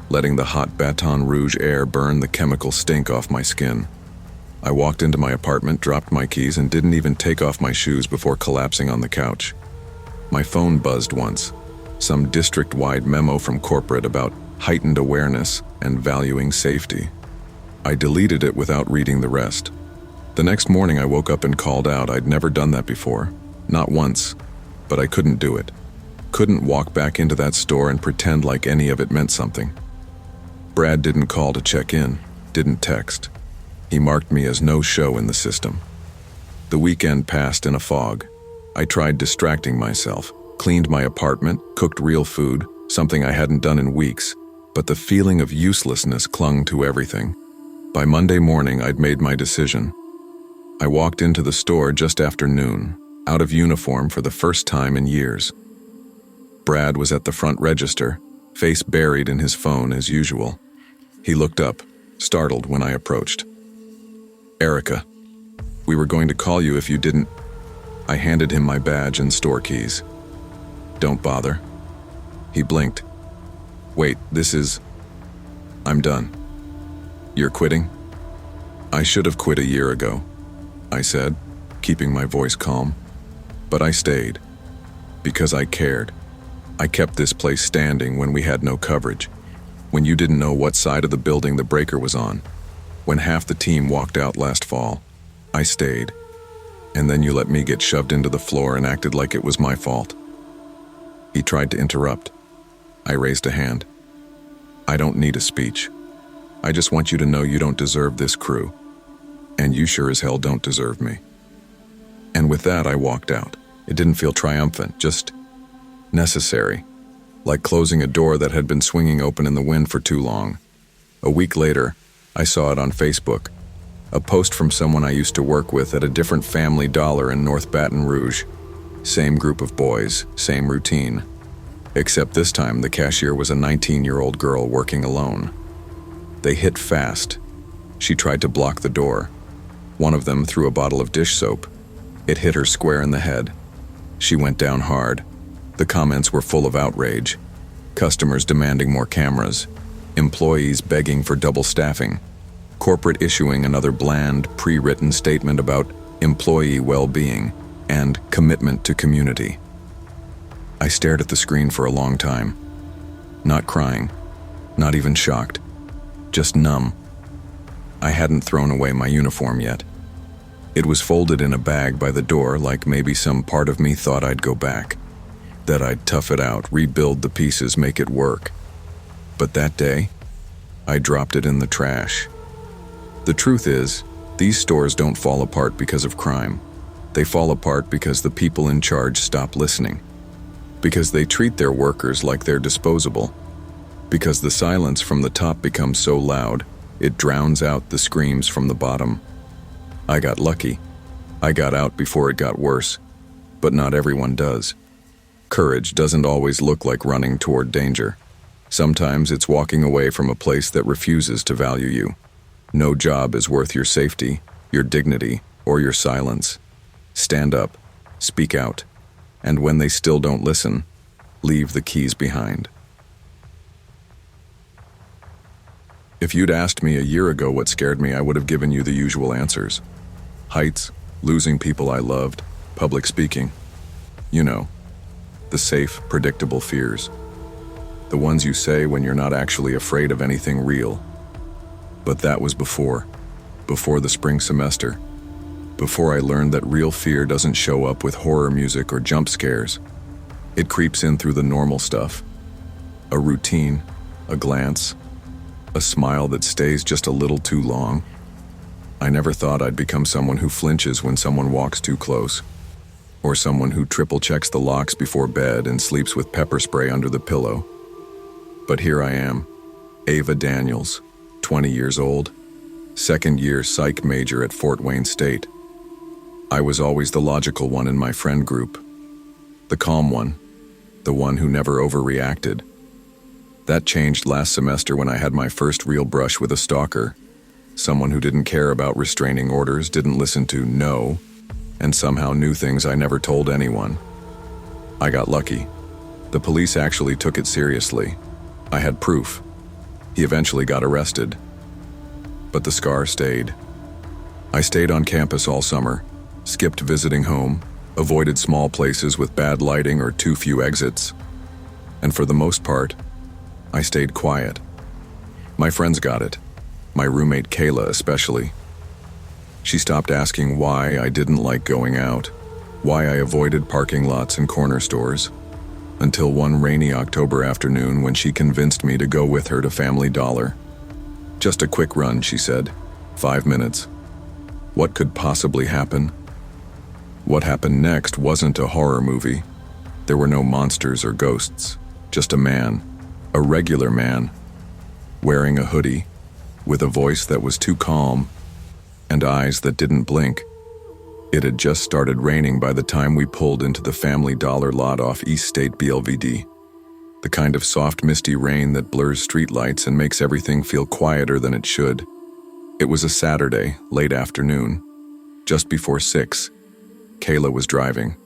letting the hot Baton Rouge air burn the chemical stink off my skin. I walked into my apartment, dropped my keys, and didn't even take off my shoes before collapsing on the couch. My phone buzzed once, some district-wide memo from corporate about heightened awareness and valuing safety. I deleted it without reading the rest. The next morning I woke up and called out. I'd never done that before, not once, but I couldn't do it. Couldn't walk back into that store and pretend like any of it meant something. Brad didn't call to check in, didn't text. He marked me as no show in the system. The weekend passed in a fog. I tried distracting myself, cleaned my apartment, cooked real food, something I hadn't done in weeks, but the feeling of uselessness clung to everything. By Monday morning, I'd made my decision. I walked into the store just after noon, out of uniform for the first time in years. Brad was at the front register, face buried in his phone as usual. He looked up, startled when I approached. Erica, we were going to call you if you didn't. I handed him my badge and store keys. Don't bother. He blinked. Wait, I'm done. You're quitting? I should have quit a year ago, I said, keeping my voice calm. But I stayed. Because I cared. I kept this place standing when we had no coverage. When you didn't know what side of the building the breaker was on. When half the team walked out last fall. I stayed. And then you let me get shoved into the floor and acted like it was my fault." He tried to interrupt. I raised a hand. "I don't need a speech. I just want you to know you don't deserve this crew. And you sure as hell don't deserve me." And with that, I walked out. It didn't feel triumphant, just necessary, like closing a door that had been swinging open in the wind for too long. A week later, I saw it on Facebook, a post from someone I used to work with at a different Family Dollar in North Baton Rouge. Same group of boys, same routine. Except this time, the cashier was a 19-year-old girl working alone. They hit fast. She tried to block the door. One of them threw a bottle of dish soap. It hit her square in the head. She went down hard. The comments were full of outrage. Customers demanding more cameras. Employees begging for double staffing. Corporate issuing another bland, pre-written statement about employee well-being and commitment to community. I stared at the screen for a long time. Not crying. Not even shocked. Just numb. I hadn't thrown away my uniform yet. It was folded in a bag by the door, like maybe some part of me thought I'd go back. That I'd tough it out, rebuild the pieces, make it work. But that day, I dropped it in the trash. The truth is, these stores don't fall apart because of crime. They fall apart because the people in charge stop listening. Because they treat their workers like they're disposable. Because the silence from the top becomes so loud, it drowns out the screams from the bottom. I got lucky. I got out before it got worse. But not everyone does. Courage doesn't always look like running toward danger. Sometimes it's walking away from a place that refuses to value you. No job is worth your safety, your dignity, or your silence. Stand up, speak out, and when they still don't listen, leave the keys behind. If you'd asked me a year ago what scared me, I would have given you the usual answers. Heights, losing people I loved, public speaking. You know, the safe, predictable fears. The ones you say when you're not actually afraid of anything real. But that was before the spring semester. Before I learned that real fear doesn't show up with horror music or jump scares. It creeps in through the normal stuff. A routine, a glance, a smile that stays just a little too long. I never thought I'd become someone who flinches when someone walks too close, or someone who triple checks the locks before bed and sleeps with pepper spray under the pillow. But here I am, Ava Daniels, 20 years old, second-year psych major at Fort Wayne State. I was always the logical one in my friend group, the calm one, the one who never overreacted. That changed last semester when I had my first real brush with a stalker, someone who didn't care about restraining orders, didn't listen to no, and somehow knew things I never told anyone. I got lucky. The police actually took it seriously. I had proof. He eventually got arrested. But the scar stayed. I stayed on campus all summer, skipped visiting home, avoided small places with bad lighting or too few exits. And for the most part, I stayed quiet. My friends got it, my roommate Kayla especially. She stopped asking why I didn't like going out, why I avoided parking lots and corner stores, until one rainy October afternoon when she convinced me to go with her to Family Dollar. Just a quick run, she said. 5 minutes. What could possibly happen? What happened next wasn't a horror movie. There were no monsters or ghosts, just a man, a regular man, wearing a hoodie, with a voice that was too calm, and eyes that didn't blink. It had just started raining by the time we pulled into the Family Dollar lot off East State BLVD. The kind of soft, misty rain that blurs streetlights and makes everything feel quieter than it should. It was a Saturday, late afternoon, just before 6. Kayla was driving.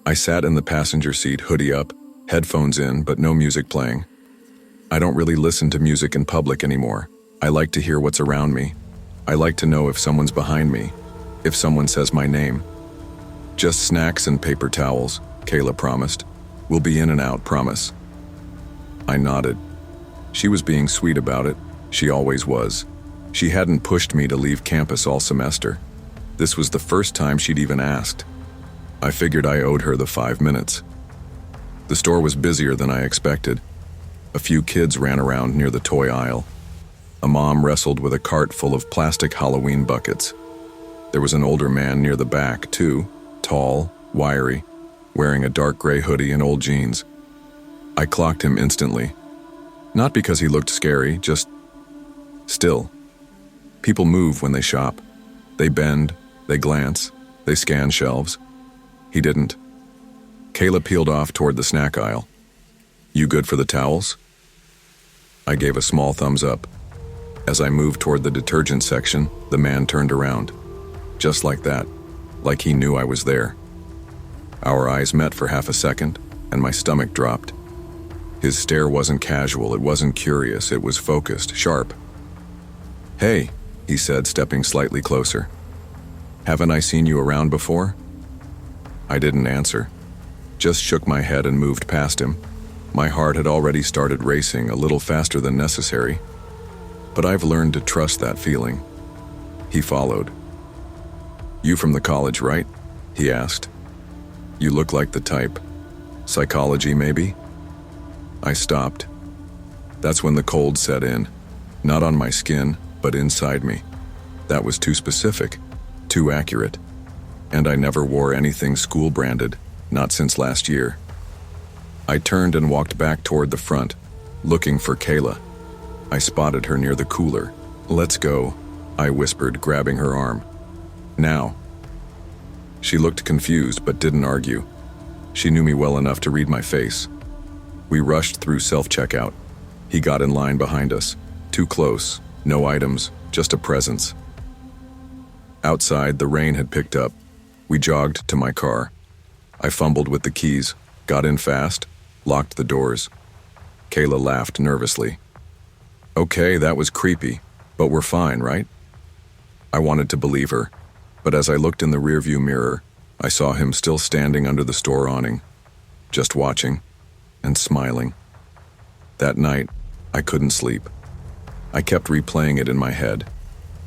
I sat in the passenger seat, hoodie up, headphones in, but no music playing. I don't really listen to music in public anymore. I like to hear what's around me. I like to know if someone's behind me, if someone says my name. Just snacks and paper towels, Kayla promised. We'll be in and out, promise. I nodded. She was being sweet about it. She always was. She hadn't pushed me to leave campus all semester. This was the first time she'd even asked. I figured I owed her the 5 minutes. The store was busier than I expected. A few kids ran around near the toy aisle. A mom wrestled with a cart full of plastic Halloween buckets. There was an older man near the back, too, tall, wiry, wearing a dark gray hoodie and old jeans. I clocked him instantly. Not because he looked scary, just still. People move when they shop. They bend, they glance, they scan shelves. He didn't. Kayla peeled off toward the snack aisle. "You good for the towels?" I gave a small thumbs up. As I moved toward the detergent section, the man turned around. Just like that, like he knew I was there. Our eyes met for half a second, and my stomach dropped. His stare wasn't casual, it wasn't curious, it was focused, sharp. "Hey," he said, stepping slightly closer. "Haven't I seen you around before?" I didn't answer, just shook my head and moved past him. My heart had already started racing, a little faster than necessary. But I've learned to trust that feeling. He followed. "You from the college, right?" he asked. "You look like the type. Psychology, maybe?" I stopped. That's when the cold set in, not on my skin, but inside me. That was too specific, too accurate. And I never wore anything school-branded, not since last year. I turned and walked back toward the front, looking for Kayla. I spotted her near the cooler. "Let's go," I whispered, grabbing her arm. "Now." She looked confused but didn't argue. She knew me well enough to read my face. We rushed through self-checkout. He got in line behind us. Too close, no items, just a presence. Outside, the rain had picked up. We jogged to my car. I fumbled with the keys, got in fast, locked the doors. Kayla laughed nervously. "Okay, that was creepy, but we're fine, right?" I wanted to believe her, but as I looked in the rearview mirror, I saw him still standing under the store awning, just watching and smiling. That night, I couldn't sleep. I kept replaying it in my head.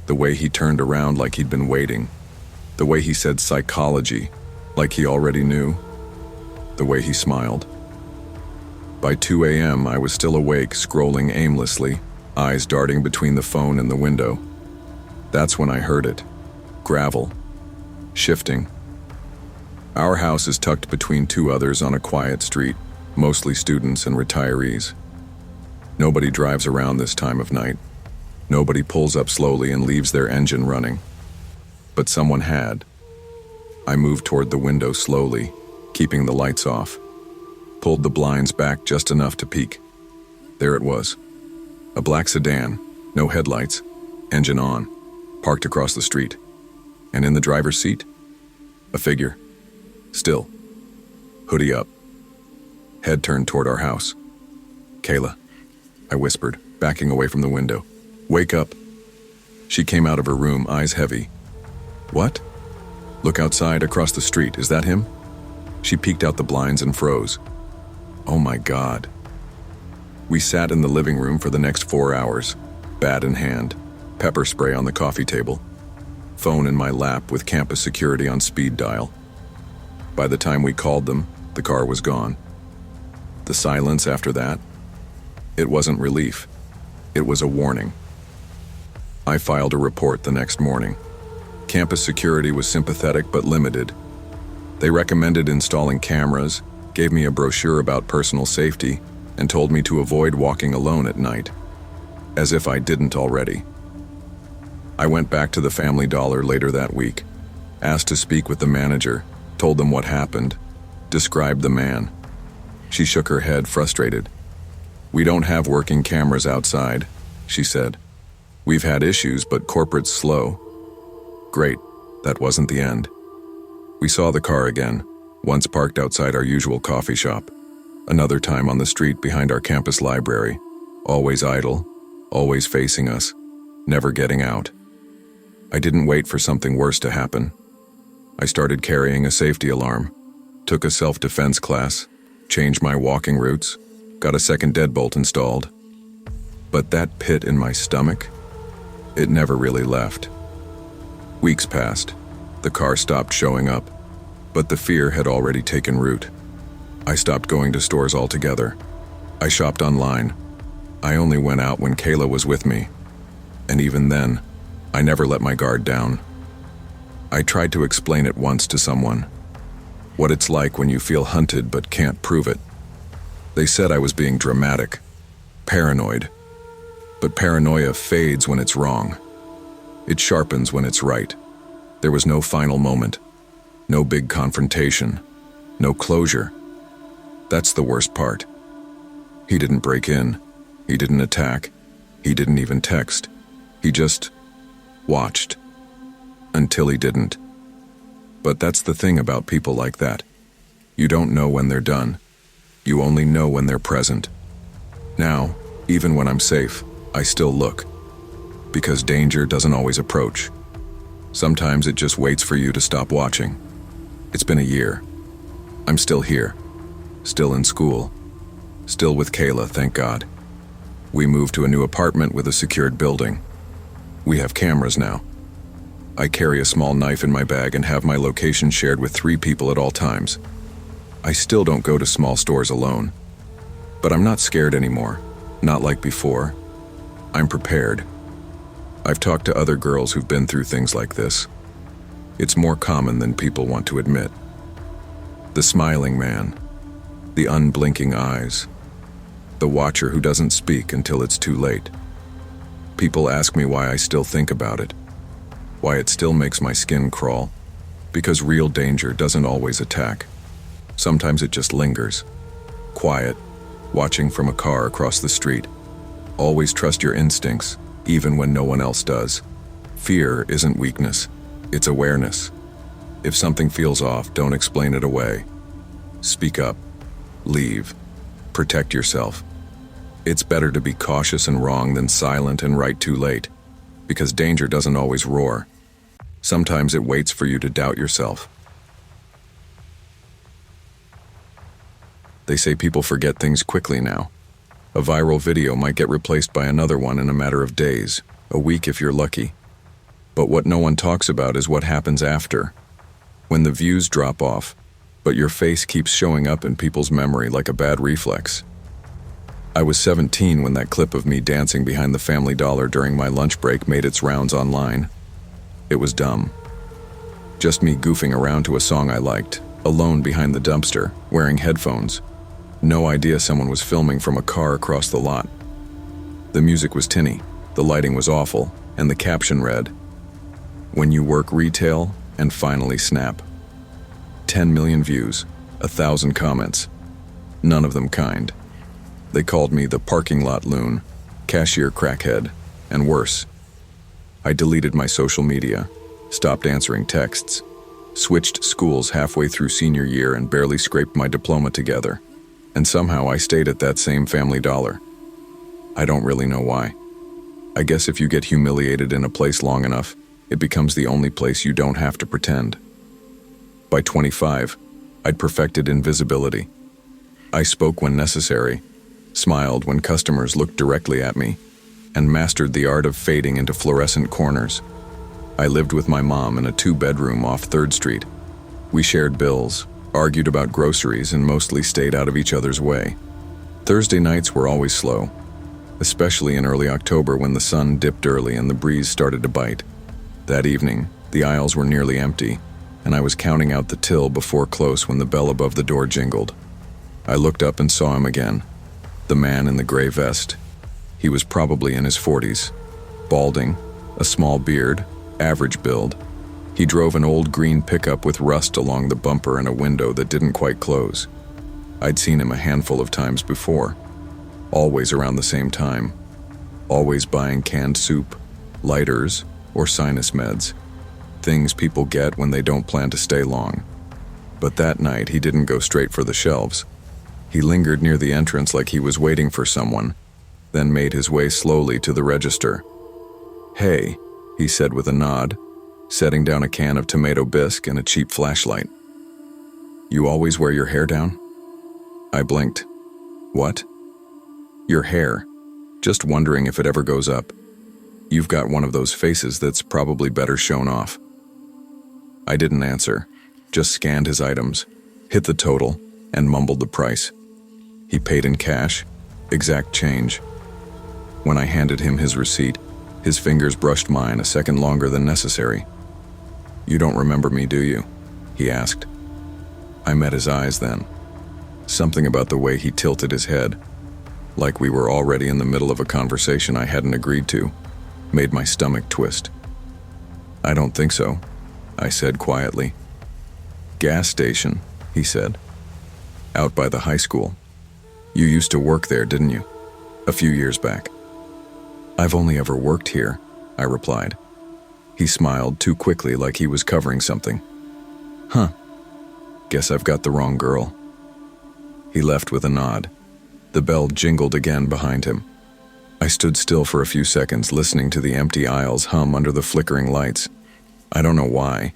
The way he turned around like he'd been waiting. The way he said psychology, like he already knew. The way he smiled. By 2 a.m., I was still awake, scrolling aimlessly, eyes darting between the phone and the window. That's when I heard it. Gravel. Shifting. Our house is tucked between two others on a quiet street, mostly students and retirees. Nobody drives around this time of night. Nobody pulls up slowly and leaves their engine running. But someone had. I moved toward the window slowly, keeping the lights off. Pulled the blinds back just enough to peek. There it was. A black sedan, no headlights, engine on, parked across the street. And in the driver's seat, a figure. Still. Hoodie up. Head turned toward our house. "Kayla," I whispered, backing away from the window. "Wake up." She came out of her room, eyes heavy. "What?" "Look outside, across the street. Is that him?" She peeked out the blinds and froze. Oh my God. We sat in the living room for the next 4 hours, bat in hand, pepper spray on the coffee table, phone in my lap with campus security on speed dial. By the time we called them, the car was gone. The silence after that, it wasn't relief. It was a warning. I filed a report the next morning. Campus security was sympathetic but limited. They recommended installing cameras, gave me a brochure about personal safety, and told me to avoid walking alone at night, as if I didn't already. I went back to the Family Dollar later that week, asked to speak with the manager, told them what happened, described the man. She shook her head, frustrated. "We don't have working cameras outside," she said. "We've had issues, but corporate's slow." Great, that wasn't the end. We saw the car again, once parked outside our usual coffee shop, another time on the street behind our campus library, always idle, always facing us, never getting out. I didn't wait for something worse to happen. I started carrying a safety alarm, took a self-defense class, changed my walking routes, got a second deadbolt installed. But that pit in my stomach, it never really left. Weeks passed. The car stopped showing up, but the fear had already taken root. I stopped going to stores altogether. I shopped online. I only went out when Kayla was with me. And even then, I never let my guard down. I tried to explain it once to someone. What it's like when you feel hunted but can't prove it. They said I was being dramatic, paranoid. But paranoia fades when it's wrong. It sharpens when it's right. There was no final moment, no big confrontation, no closure. That's the worst part. He didn't break in, he didn't attack, he didn't even text. He just watched. Until he didn't. But that's the thing about people like that. You don't know when they're done. You only know when they're present. Now, even when I'm safe, I still look. Because danger doesn't always approach. Sometimes it just waits for you to stop watching. It's been a year. I'm still here. Still in school. Still with Kayla, thank God. We moved to a new apartment with a secured building. We have cameras now. I carry a small knife in my bag and have my location shared with 3 people at all times. I still don't go to small stores alone. But I'm not scared anymore. Not like before. I'm prepared. I've talked to other girls who've been through things like this. It's more common than people want to admit. The smiling man. The unblinking eyes. The watcher who doesn't speak until it's too late. People ask me why I still think about it. Why it still makes my skin crawl. Because real danger doesn't always attack. Sometimes it just lingers. Quiet, watching from a car across the street. Always trust your instincts, even when no one else does. Fear isn't weakness, it's awareness. If something feels off, don't explain it away. Speak up. Leave. Protect yourself. It's better to be cautious and wrong than silent and right too late. Because danger doesn't always roar. Sometimes it waits for you to doubt yourself. They say people forget things quickly now. A viral video might get replaced by another one in a matter of days, a week if you're lucky. But what no one talks about is what happens after. When the views drop off, but your face keeps showing up in people's memory like a bad reflex. I was 17 when that clip of me dancing behind the Family Dollar during my lunch break made its rounds online. It was dumb. Just me goofing around to a song I liked, alone behind the dumpster, wearing headphones. No idea someone was filming from a car across the lot. The music was tinny, the lighting was awful, and the caption read, "When you work retail and finally snap." 10 million views, 1,000 comments. None of them kind. They called me the parking lot loon, cashier crackhead, and worse. I deleted my social media, stopped answering texts, switched schools halfway through senior year and barely scraped my diploma together. And somehow I stayed at that same Family Dollar. I don't really know why. I guess if you get humiliated in a place long enough, it becomes the only place you don't have to pretend. By 25, I'd perfected invisibility. I spoke when necessary, smiled when customers looked directly at me, and mastered the art of fading into fluorescent corners. I lived with my mom in a 2-bedroom off 3rd Street. We shared bills, argued about groceries, and mostly stayed out of each other's way. Thursday nights were always slow, especially in early October when the sun dipped early and the breeze started to bite. That evening, the aisles were nearly empty, and I was counting out the till before close when the bell above the door jingled. I looked up and saw him again, the man in the gray vest. He was probably in his 40s, balding, a small beard, average build. He drove an old green pickup with rust along the bumper and a window that didn't quite close. I'd seen him a handful of times before, always around the same time, always buying canned soup, lighters, or sinus meds, things people get when they don't plan to stay long. But that night he didn't go straight for the shelves. He lingered near the entrance like he was waiting for someone, then made his way slowly to the register. "Hey," he said with a nod, setting down a can of tomato bisque and a cheap flashlight. "You always wear your hair down?" I blinked. "What?" "Your hair. Just wondering if it ever goes up. You've got one of those faces that's probably better shown off." I didn't answer, just scanned his items, hit the total, and mumbled the price. He paid in cash, exact change. When I handed him his receipt, his fingers brushed mine a second longer than necessary. "You don't remember me, do you?" he asked. I met his eyes then. Something about the way he tilted his head, like we were already in the middle of a conversation I hadn't agreed to, made my stomach twist. "I don't think so," I said quietly. "Gas station," he said. "Out by the high school. You used to work there, didn't you? A few years back." "I've only ever worked here," I replied. He smiled too quickly, like he was covering something. "Huh. Guess I've got the wrong girl." He left with a nod. The bell jingled again behind him. I stood still for a few seconds, listening to the empty aisles hum under the flickering lights. I don't know why,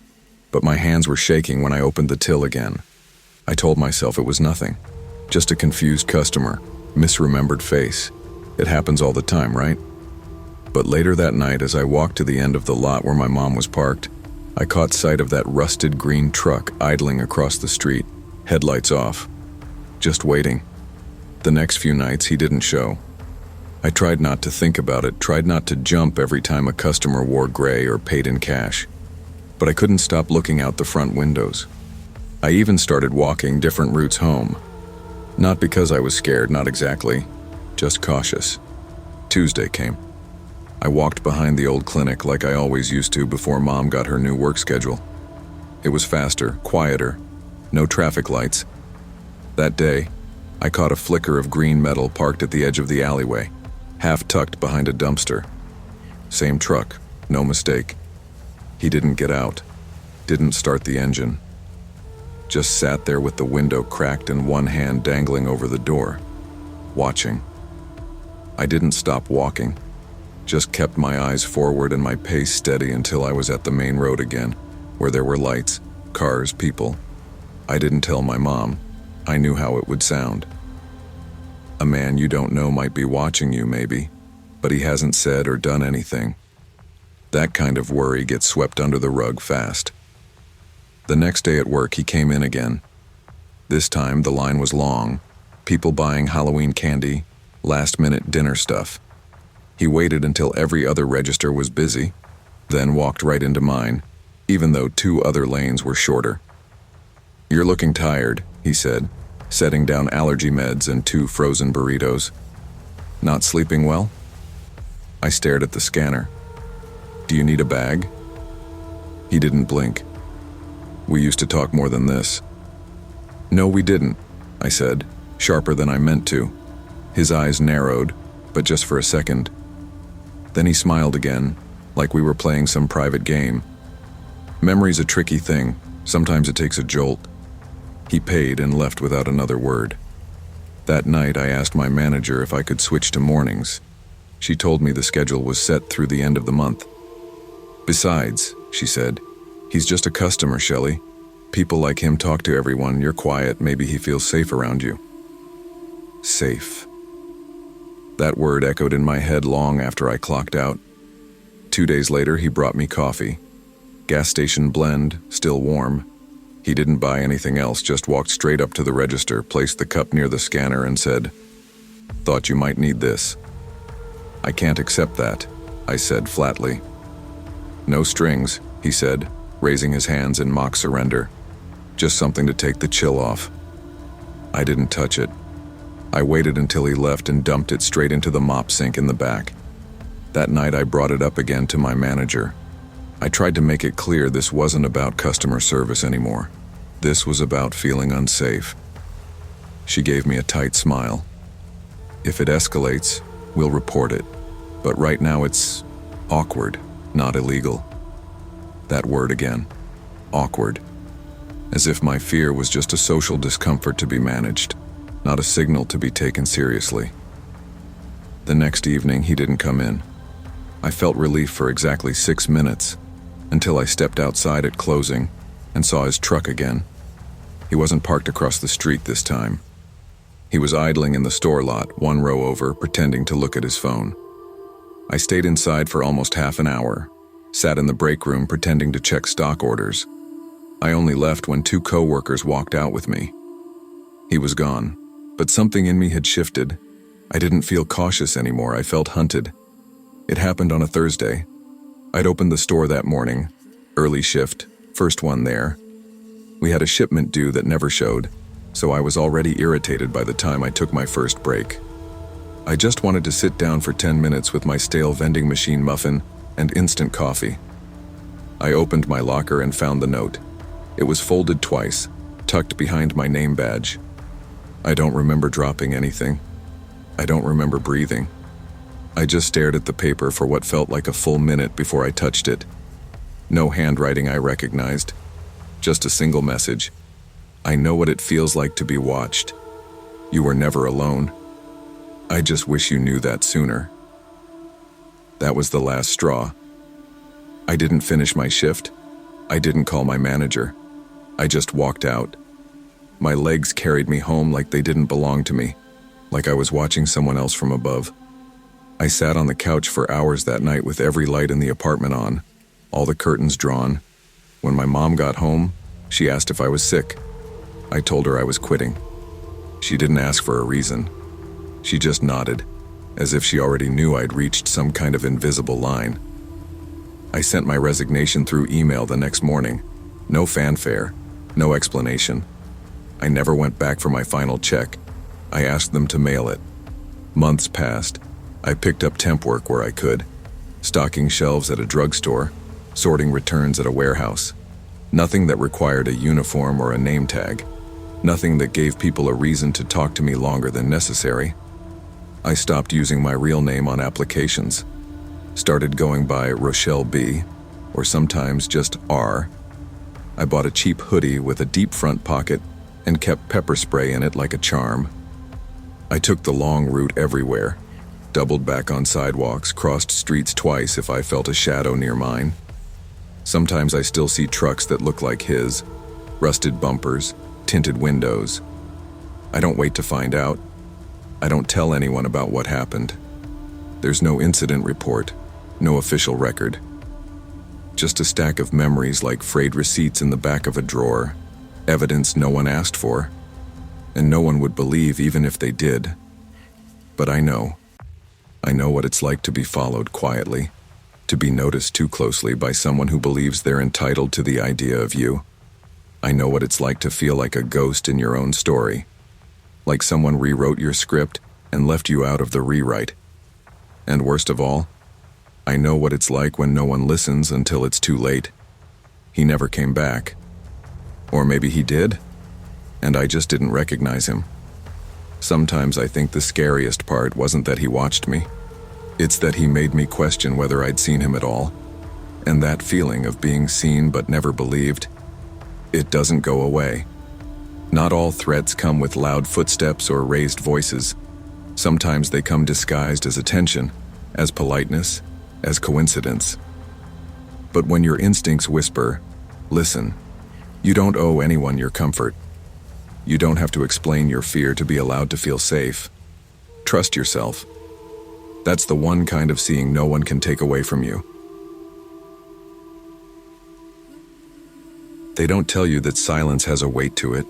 but my hands were shaking when I opened the till again. I told myself it was nothing. Just a confused customer, misremembered face. It happens all the time, right? But later that night, as I walked to the end of the lot where my mom was parked, I caught sight of that rusted green truck idling across the street, headlights off, just waiting. The next few nights, he didn't show. I tried not to think about it, tried not to jump every time a customer wore gray or paid in cash. But I couldn't stop looking out the front windows. I even started walking different routes home. Not because I was scared, not exactly, just cautious. Tuesday came. I walked behind the old clinic like I always used to before Mom got her new work schedule. It was faster, quieter, no traffic lights. That day, I caught a flicker of green metal parked at the edge of the alleyway, half tucked behind a dumpster. Same truck, no mistake. He didn't get out, didn't start the engine. Just sat there with the window cracked and one hand dangling over the door, watching. I didn't stop walking, just kept my eyes forward and my pace steady until I was at the main road again, where there were lights, cars, people. I didn't tell my mom. I knew how it would sound. A man you don't know might be watching you, maybe, but he hasn't said or done anything. That kind of worry gets swept under the rug fast. The next day at work, he came in again. This time, the line was long, people buying Halloween candy, last-minute dinner stuff. He waited until every other register was busy, then walked right into mine, even though 2 other lanes were shorter. "You're looking tired," he said, setting down allergy meds and 2 frozen burritos. "Not sleeping well?" I stared at the scanner. "Do you need a bag?" He didn't blink. "We used to talk more than this." "No, we didn't," I said, sharper than I meant to. His eyes narrowed, but just for a second. Then he smiled again, like we were playing some private game. Memory's a tricky thing. Sometimes it takes a jolt. He paid and left without another word. That night, I asked my manager if I could switch to mornings. She told me the schedule was set through the end of the month. "Besides," she said, "he's just a customer, Shelley. People like him talk to everyone. You're quiet. Maybe he feels safe around you." Safe. That word echoed in my head long after I clocked out. 2 days later, he brought me coffee. Gas station blend, still warm. He didn't buy anything else, just walked straight up to the register, placed the cup near the scanner and said, "Thought you might need this." "I can't accept that," I said flatly. "No strings," he said, raising his hands in mock surrender. "Just something to take the chill off." I didn't touch it. I waited until he left and dumped it straight into the mop sink in the back. That night I brought it up again to my manager. I tried to make it clear this wasn't about customer service anymore. This was about feeling unsafe. She gave me a tight smile. "If it escalates, we'll report it. But right now it's awkward, not illegal." That word again. Awkward. As if my fear was just a social discomfort to be managed, not a signal to be taken seriously. The next evening, he didn't come in. I felt relief for exactly 6 minutes, until I stepped outside at closing and saw his truck again. He wasn't parked across the street this time. He was idling in the store lot, 1 row over, pretending to look at his phone. I stayed inside for almost half an hour, sat in the break room pretending to check stock orders, I only left when 2 coworkers walked out with me. He was gone, but something in me had shifted. I didn't feel cautious anymore, I felt hunted. It happened on a Thursday. I'd opened the store that morning, early shift, first one there. We had a shipment due that never showed, so I was already irritated by the time I took my first break. I just wanted to sit down for 10 minutes with my stale vending machine muffin and instant coffee. I opened my locker and found the note. It was folded twice, tucked behind my name badge. I don't remember dropping anything. I don't remember breathing. I just stared at the paper for what felt like a full minute before I touched it. No handwriting I recognized. Just a single message. I know what it feels like to be watched. You were never alone. I just wish you knew that sooner. That was the last straw. I didn't finish my shift. I didn't call my manager. I just walked out. My legs carried me home like they didn't belong to me, like I was watching someone else from above. I sat on the couch for hours that night with every light in the apartment on, all the curtains drawn. When my mom got home, she asked if I was sick. I told her I was quitting. She didn't ask for a reason. She just nodded, as if she already knew I'd reached some kind of invisible line. I sent my resignation through email the next morning. No fanfare, no explanation. I never went back for my final check. I asked them to mail it. Months passed. I picked up temp work where I could, stocking shelves at a drugstore, sorting returns at a warehouse. Nothing that required a uniform or a name tag. Nothing that gave people a reason to talk to me longer than necessary. I stopped using my real name on applications. Started going by Rochelle B, or sometimes just R. I bought a cheap hoodie with a deep front pocket and kept pepper spray in it like a charm. I took the long route everywhere, doubled back on sidewalks, crossed streets twice if I felt a shadow near mine. Sometimes I still see trucks that look like his, rusted bumpers, tinted windows. I don't wait to find out. I don't tell anyone about what happened. There's no incident report, no official record. Just a stack of memories like frayed receipts in the back of a drawer, evidence no one asked for, and no one would believe even if they did. But I know what it's like to be followed quietly, to be noticed too closely by someone who believes they're entitled to the idea of you. I know what it's like to feel like a ghost in your own story, like someone rewrote your script and left you out of the rewrite. And worst of all, I know what it's like when no one listens until it's too late. He never came back. Or maybe he did, and I just didn't recognize him. Sometimes I think the scariest part wasn't that he watched me. It's that he made me question whether I'd seen him at all. And that feeling of being seen but never believed, it doesn't go away. Not all threats come with loud footsteps or raised voices. Sometimes they come disguised as attention, as politeness, as coincidence. But when your instincts whisper, listen, you don't owe anyone your comfort. You don't have to explain your fear to be allowed to feel safe. Trust yourself. That's the one kind of seeing no one can take away from you. They don't tell you that silence has a weight to it.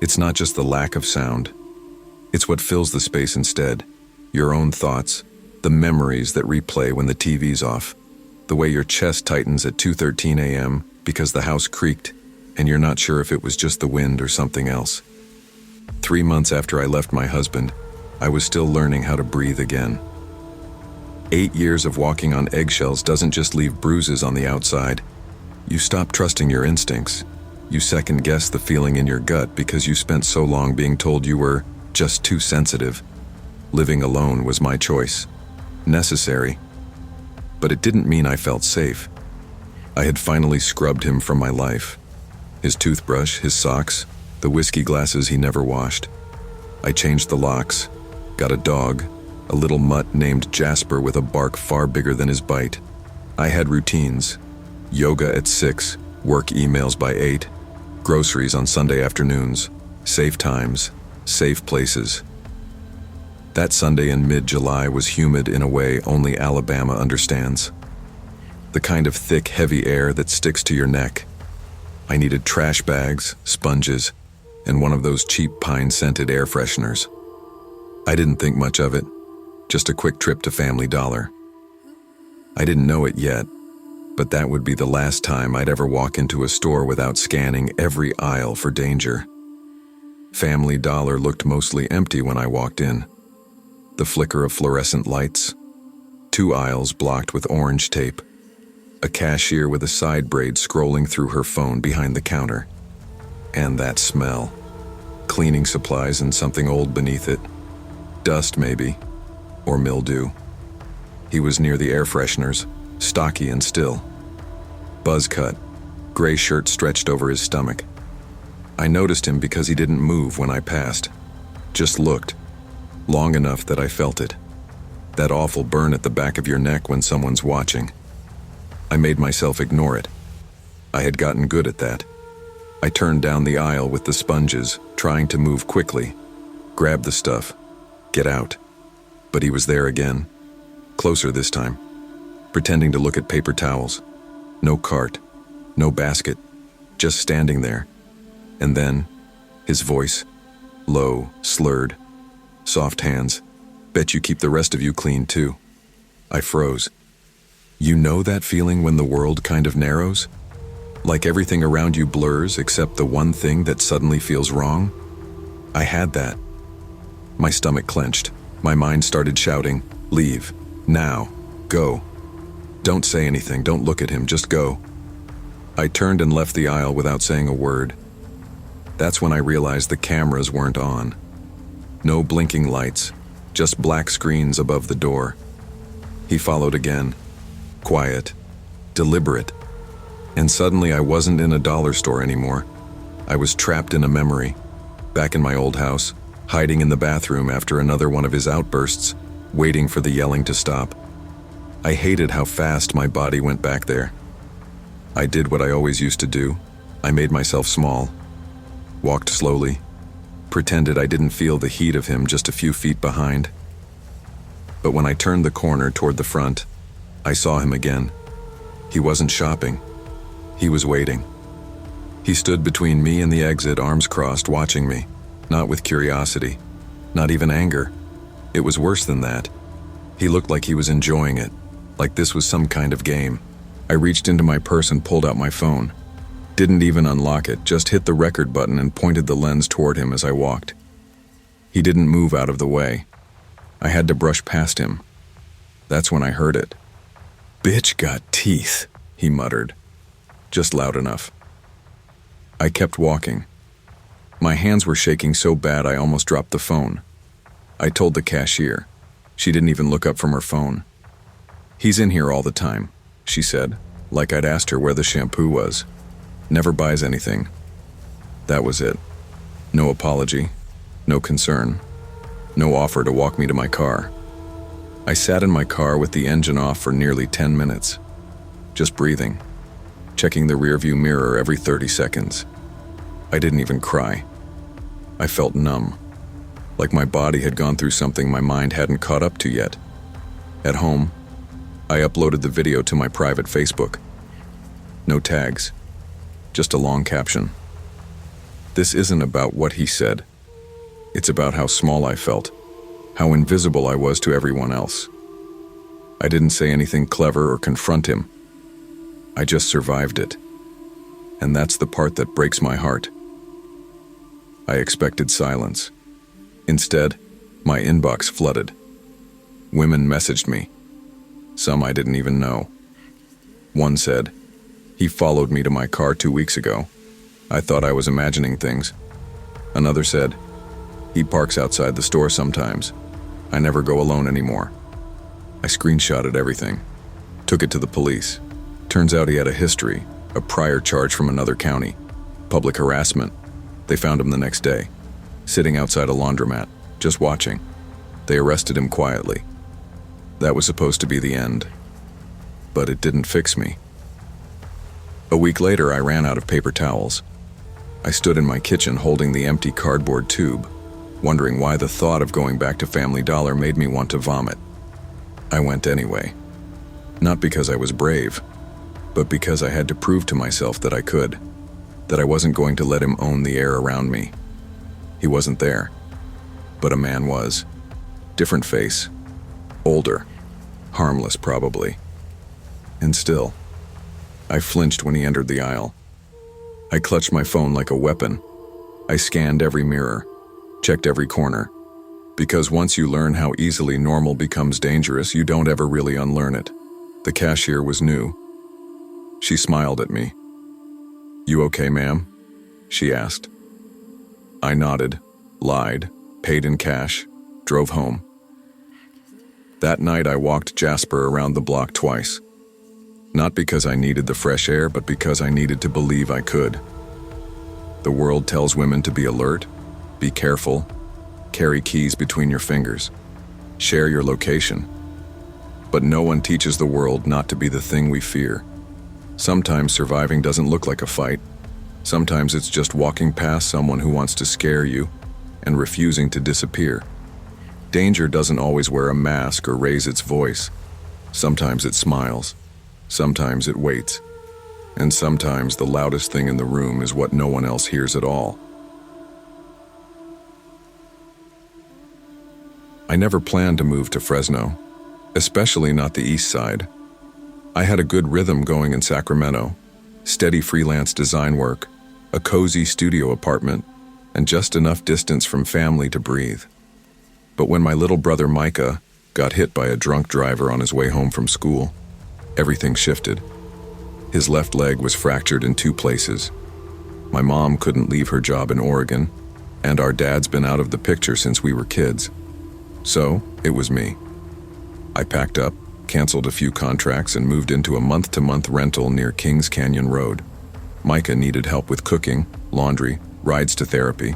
It's not just the lack of sound. It's what fills the space instead. Your own thoughts, the memories that replay when the TV's off, the way your chest tightens at 2:13 a.m. because the house creaked and you're not sure if it was just the wind or something else. 3 months after I left my husband, I was still learning how to breathe again. 8 years of walking on eggshells doesn't just leave bruises on the outside. You stop trusting your instincts. You second-guess the feeling in your gut because you spent so long being told you were just too sensitive. Living alone was my choice. Necessary. But it didn't mean I felt safe. I had finally scrubbed him from my life. His toothbrush, his socks, the whiskey glasses he never washed. I changed the locks, got a dog, a little mutt named Jasper with a bark far bigger than his bite. I had routines. Yoga at 6, work emails by 8, groceries on Sunday afternoons, safe times, safe places. That Sunday in mid-July was humid in a way only Alabama understands. The kind of thick, heavy air that sticks to your neck. I needed trash bags, sponges, and one of those cheap pine-scented air fresheners. I didn't think much of it, just a quick trip to Family Dollar. I didn't know it yet, but that would be the last time I'd ever walk into a store without scanning every aisle for danger. Family Dollar looked mostly empty when I walked in. The flicker of fluorescent lights, 2 aisles blocked with orange tape, a cashier with a side braid scrolling through her phone behind the counter, and that smell. Cleaning supplies and something old beneath it. Dust, maybe, or mildew. He was near the air fresheners, stocky and still. Buzz cut, gray shirt stretched over his stomach. I noticed him because he didn't move when I passed, just looked, long enough that I felt it. That awful burn at the back of your neck when someone's watching. I made myself ignore it. I had gotten good at that. I turned down the aisle with the sponges, trying to move quickly, grab the stuff, get out. But he was there again, closer this time, pretending to look at paper towels. No cart, no basket, just standing there. And then, his voice, low, slurred, soft hands. Bet you keep the rest of you clean too. I froze. You know that feeling when the world kind of narrows? Like everything around you blurs except the one thing that suddenly feels wrong? I had that. My stomach clenched. My mind started shouting, leave, now, go. Don't say anything, don't look at him, just go. I turned and left the aisle without saying a word. That's when I realized the cameras weren't on. No blinking lights, just black screens above the door. He followed again, quiet, deliberate. And suddenly I wasn't in a dollar store anymore. I was trapped in a memory, back in my old house, hiding in the bathroom after another one of his outbursts, waiting for the yelling to stop. I hated how fast my body went back there. I did what I always used to do. I made myself small, walked slowly, pretended I didn't feel the heat of him just a few feet behind. But when I turned the corner toward the front, I saw him again. He wasn't shopping. He was waiting. He stood between me and the exit, arms crossed, watching me, not with curiosity, not even anger. It was worse than that. He looked like he was enjoying it, like this was some kind of game. I reached into my purse and pulled out my phone. Didn't even unlock it, just hit the record button and pointed the lens toward him as I walked. He didn't move out of the way. I had to brush past him. That's when I heard it. "Bitch got teeth," he muttered, just loud enough. I kept walking. My hands were shaking so bad I almost dropped the phone. I told the cashier. She didn't even look up from her phone. "He's in here all the time," she said, like I'd asked her where the shampoo was. "Never buys anything." That was it. No apology, no concern, no offer to walk me to my car. I sat in my car with the engine off for nearly 10 minutes, just breathing, checking the rearview mirror every 30 seconds. I didn't even cry. I felt numb, like my body had gone through something my mind hadn't caught up to yet. At home, I uploaded the video to my private Facebook. No tags, just a long caption. This isn't about what he said. It's about how small I felt, how invisible I was to everyone else. I didn't say anything clever or confront him. I just survived it. And that's the part that breaks my heart. I expected silence. Instead, my inbox flooded. Women messaged me. Some I didn't even know. One said, "He followed me to my car 2 weeks ago. I thought I was imagining things." Another said, "He parks outside the store sometimes. I never go alone anymore." I screenshotted everything, took it to the police. Turns out he had a history, a prior charge from another county, public harassment. They found him the next day, sitting outside a laundromat, just watching. They arrested him quietly. That was supposed to be the end, but it didn't fix me. A week later, I ran out of paper towels. I stood in my kitchen holding the empty cardboard tube, wondering why the thought of going back to Family Dollar made me want to vomit. I went anyway. Not because I was brave, but because I had to prove to myself that I could. that I wasn't going to let him own the air around me. He wasn't there, but a man was. Different face, older, harmless probably. And still, I flinched when he entered the aisle. I clutched my phone like a weapon. I scanned every mirror, checked every corner, because once you learn how easily normal becomes dangerous, you don't ever really unlearn it. The cashier was new. She smiled at me. "You okay, ma'am?" she asked. I nodded, lied, paid in cash, drove home. That night I walked Jasper around the block twice. Not because I needed the fresh air, but because I needed to believe I could. The world tells women to be alert, be careful, carry keys between your fingers, share your location. But no one teaches the world not to be the thing we fear. Sometimes surviving doesn't look like a fight. Sometimes it's just walking past someone who wants to scare you and refusing to disappear. Danger doesn't always wear a mask or raise its voice. Sometimes it smiles. Sometimes it waits. And sometimes the loudest thing in the room is what no one else hears at all. I never planned to move to Fresno, especially not the east side. I had a good rhythm going in Sacramento, steady freelance design work, a cozy studio apartment, and just enough distance from family to breathe. But when my little brother Micah got hit by a drunk driver on his way home from school, everything shifted. His left leg was fractured in 2 places. My mom couldn't leave her job in Oregon, and our dad's been out of the picture since we were kids. So, it was me. I packed up, canceled a few contracts, and moved into a month-to-month rental near Kings Canyon Road. Micah needed help with cooking, laundry, rides to therapy.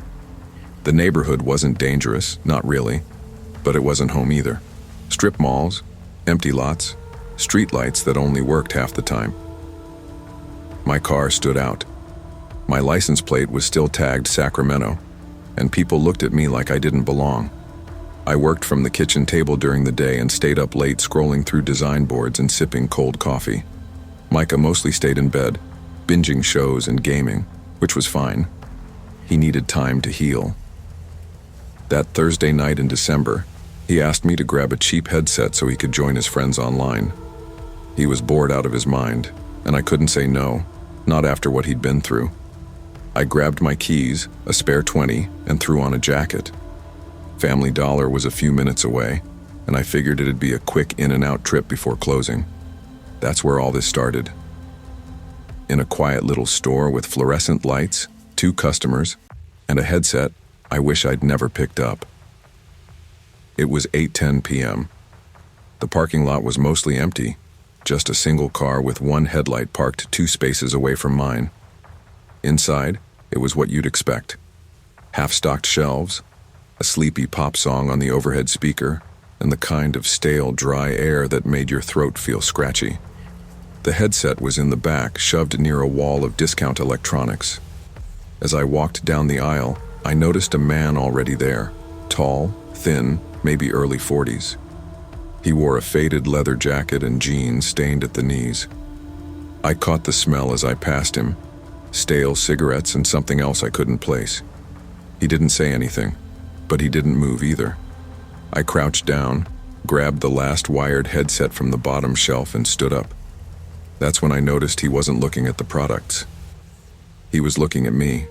The neighborhood wasn't dangerous, not really, but it wasn't home either. Strip malls, empty lots, street lights that only worked half the time. My car stood out. My license plate was still tagged Sacramento, and people looked at me like I didn't belong. I worked from the kitchen table during the day and stayed up late scrolling through design boards and sipping cold coffee. Micah mostly stayed in bed, binging shows and gaming, which was fine. He needed time to heal. That Thursday night in December, he asked me to grab a cheap headset so he could join his friends online. He was bored out of his mind, and I couldn't say no, not after what he'd been through. I grabbed my keys, a spare 20, and threw on a jacket. Family Dollar was a few minutes away, and I figured it'd be a quick in-and-out trip before closing. That's where all this started. In a quiet little store with fluorescent lights, 2 customers, and a headset I wish I'd never picked up. It was 8:10 p.m. The parking lot was mostly empty, just a single car with 1 headlight parked 2 spaces away from mine. Inside, it was what you'd expect. Half-stocked shelves, a sleepy pop song on the overhead speaker, and the kind of stale, dry air that made your throat feel scratchy. The headset was in the back, shoved near a wall of discount electronics. As I walked down the aisle, I noticed a man already there, tall, thin, maybe early 40s. He wore a faded leather jacket and jeans stained at the knees. I caught the smell as I passed him, stale cigarettes and something else I couldn't place. He didn't say anything, but he didn't move either. I crouched down, grabbed the last wired headset from the bottom shelf and stood up. That's when I noticed he wasn't looking at the products. He was looking at me.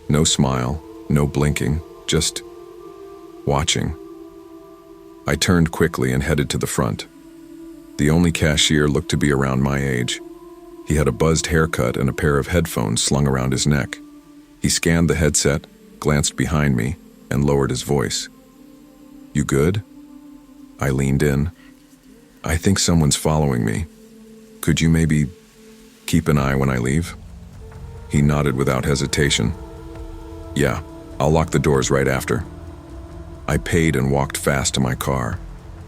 No smile, no blinking, just watching. I turned quickly and headed to the front. The only cashier looked to be around my age. He had a buzzed haircut and a pair of headphones slung around his neck. He scanned the headset, glanced behind me, and lowered his voice. "You good?" I leaned in. "I think someone's following me. Could you maybe keep an eye when I leave?" He nodded without hesitation. "Yeah, I'll lock the doors right after." I paid and walked fast to my car.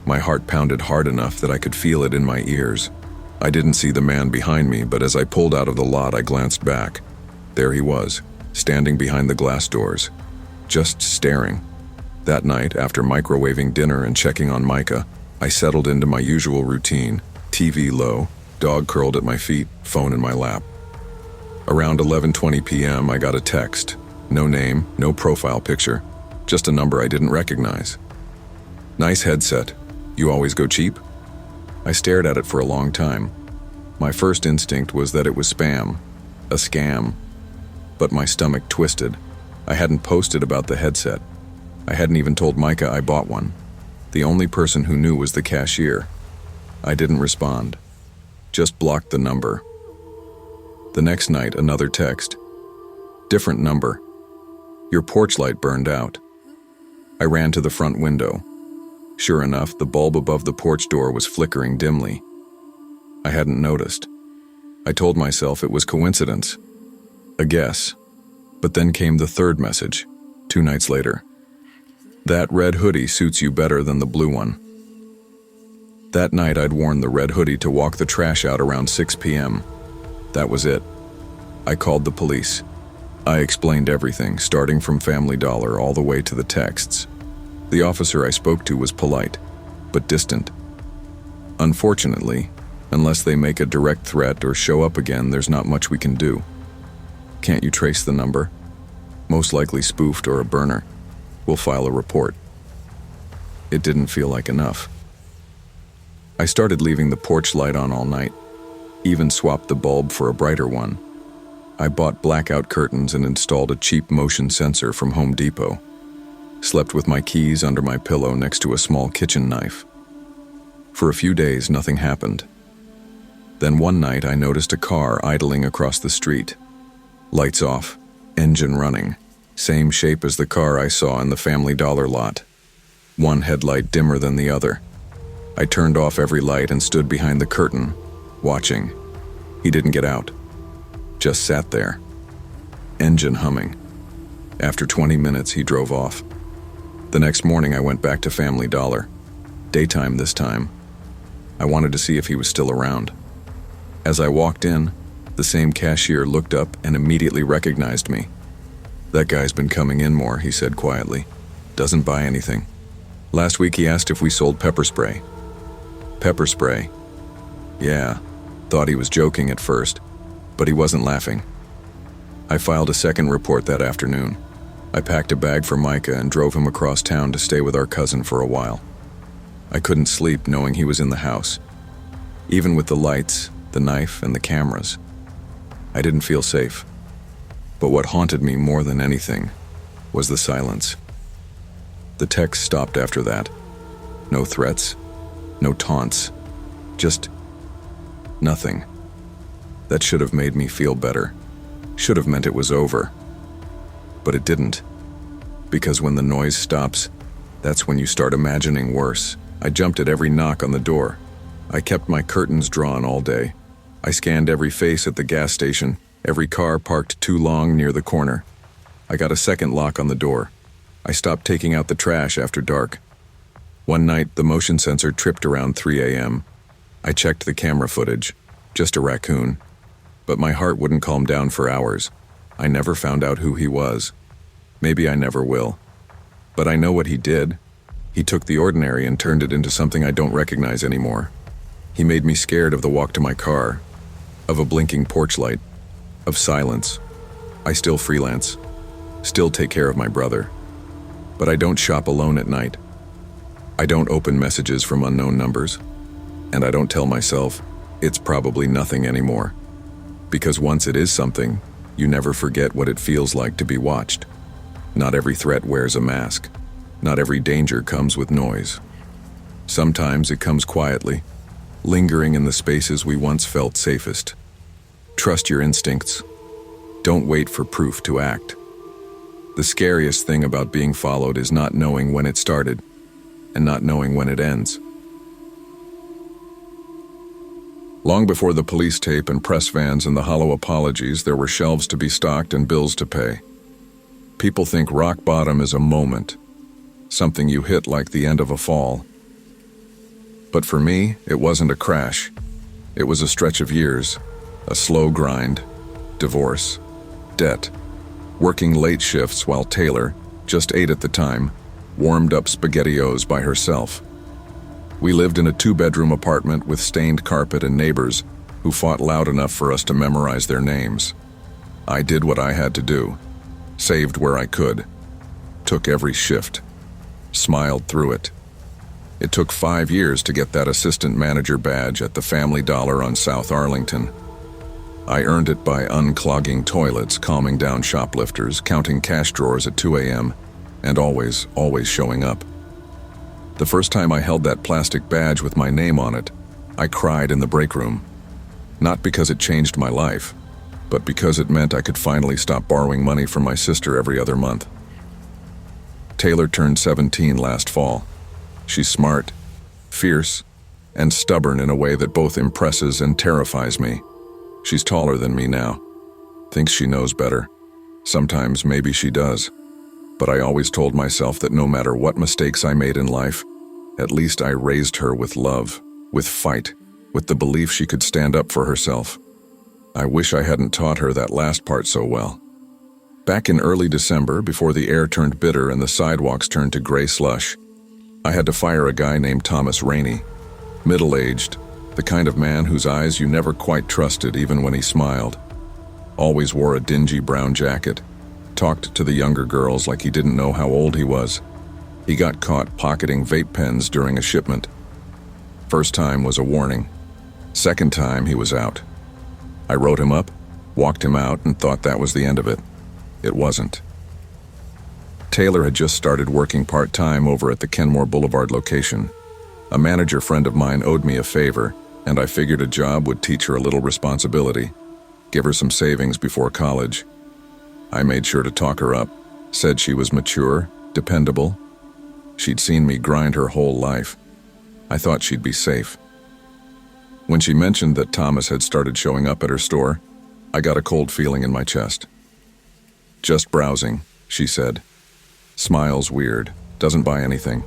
My heart pounded hard enough that I could feel it in my ears. I didn't see the man behind me, but as I pulled out of the lot, I glanced back. There he was, standing behind the glass doors, just staring. That night, after microwaving dinner and checking on Micah, I settled into my usual routine, TV low, dog curled at my feet, phone in my lap. Around 11:20 p.m., I got a text. No name, no profile picture, just a number I didn't recognize. "Nice headset. You always go cheap?" I stared at it for a long time. My first instinct was that it was spam, a scam. But my stomach twisted. I hadn't posted about the headset. I hadn't even told Micah I bought one. The only person who knew was the cashier. I didn't respond. Just blocked the number. The next night, another text. Different number. "Your porch light burned out." I ran to the front window. Sure enough, the bulb above the porch door was flickering dimly. I hadn't noticed. I told myself it was coincidence. A guess. But then came the third message, 2 nights later. "That red hoodie suits you better than the blue one." That night I'd worn the red hoodie to walk the trash out around 6 p.m. That was it. I called the police. I explained everything, starting from Family Dollar all the way to the texts. The officer I spoke to was polite, but distant. Unfortunately, unless they make a direct threat or show up again, there's not much we can do. "Can't you trace the number?" "Most likely spoofed or a burner. We'll file a report." It didn't feel like enough. I started leaving the porch light on all night, even swapped the bulb for a brighter one. I bought blackout curtains and installed a cheap motion sensor from Home Depot. Slept with my keys under my pillow next to a small kitchen knife. For a few days, nothing happened. Then one night I noticed a car idling across the street. Lights off, engine running, same shape as the car I saw in the Family Dollar lot. One headlight dimmer than the other. I turned off every light and stood behind the curtain, watching. He didn't get out. Just sat there. Engine humming. After 20 minutes, he drove off. The next morning, I went back to Family Dollar. Daytime this time. I wanted to see if he was still around. As I walked in, the same cashier looked up and immediately recognized me. "That guy's been coming in more," he said quietly. "Doesn't buy anything. Last week he asked if we sold pepper spray." Pepper spray? Yeah, thought he was joking at first, but he wasn't laughing. I filed a second report that afternoon. I packed a bag for Micah and drove him across town to stay with our cousin for a while. I couldn't sleep knowing he was in the house. Even with the lights, the knife, and the cameras, I didn't feel safe. But what haunted me more than anything was the silence. The text stopped after that. No threats, no taunts, just nothing. That should have made me feel better. Should have meant it was over. But it didn't. Because when the noise stops, that's when you start imagining worse. I jumped at every knock on the door. I kept my curtains drawn all day. I scanned every face at the gas station, every car parked too long near the corner. I got a second lock on the door. I stopped taking out the trash after dark. One night, the motion sensor tripped around 3 a.m. I checked the camera footage. Just a raccoon. But my heart wouldn't calm down for hours. I never found out who he was. Maybe I never will. But I know what he did. He took the ordinary and turned it into something I don't recognize anymore. He made me scared of the walk to my car, of a blinking porch light, of silence. I still freelance, still take care of my brother. But I don't shop alone at night. I don't open messages from unknown numbers. And I don't tell myself, it's probably nothing anymore. Because once it is something, you never forget what it feels like to be watched. Not every threat wears a mask. Not every danger comes with noise. Sometimes it comes quietly, lingering in the spaces we once felt safest. Trust your instincts. Don't wait for proof to act. The scariest thing about being followed is not knowing when it started and not knowing when it ends. Long before the police tape and press vans and the hollow apologies, there were shelves to be stocked and bills to pay. People think rock bottom is a moment, something you hit like the end of a fall. But for me, it wasn't a crash. It was a stretch of years, a slow grind, divorce, debt, working late shifts while Taylor, just 8 at the time, warmed up SpaghettiOs by herself. We lived in a 2-bedroom apartment with stained carpet and neighbors who fought loud enough for us to memorize their names. I did what I had to do, saved where I could, took every shift, smiled through it. It took 5 years to get that assistant manager badge at the Family Dollar on South Arlington. I earned it by unclogging toilets, calming down shoplifters, counting cash drawers at 2 a.m., and always showing up. The first time I held that plastic badge with my name on it, I cried in the break room. Not because it changed my life, but because it meant I could finally stop borrowing money from my sister every other month. Taylor turned 17 last fall. She's smart, fierce, and stubborn in a way that both impresses and terrifies me. She's taller than me now. Thinks she knows better. Sometimes maybe she does. But I always told myself that no matter what mistakes I made in life, at least I raised her with love, with fight, with the belief she could stand up for herself. I wish I hadn't taught her that last part so well. Back in early December, before the air turned bitter and the sidewalks turned to gray slush, I had to fire a guy named Thomas Rainey, middle-aged, the kind of man whose eyes you never quite trusted even when he smiled. Always wore a dingy brown jacket, talked to the younger girls like he didn't know how old he was. He got caught pocketing vape pens during a shipment. First time was a warning. Second time he was out. I wrote him up, walked him out, and thought that was the end of it. It wasn't. Taylor had just started working part-time over at the Kenmore Boulevard location. A manager friend of mine owed me a favor, and I figured a job would teach her a little responsibility, give her some savings before college. I made sure to talk her up, said she was mature, dependable. She'd seen me grind her whole life. I thought she'd be safe. When she mentioned that Thomas had started showing up at her store, I got a cold feeling in my chest. Just browsing, she said. Smiles weird, doesn't buy anything.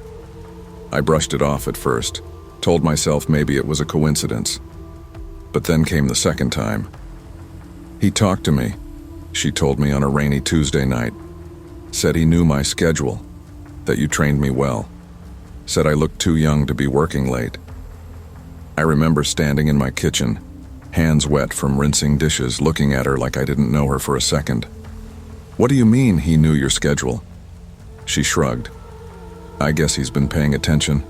I brushed it off at first, told myself maybe it was a coincidence. But then came the second time. He talked to me, she told me on a rainy Tuesday night. Said he knew my schedule, that you trained me well. Said I looked too young to be working late. I remember standing in my kitchen, hands wet from rinsing dishes, looking at her like I didn't know her for a second. What do you mean he knew your schedule? She shrugged. I guess he's been paying attention.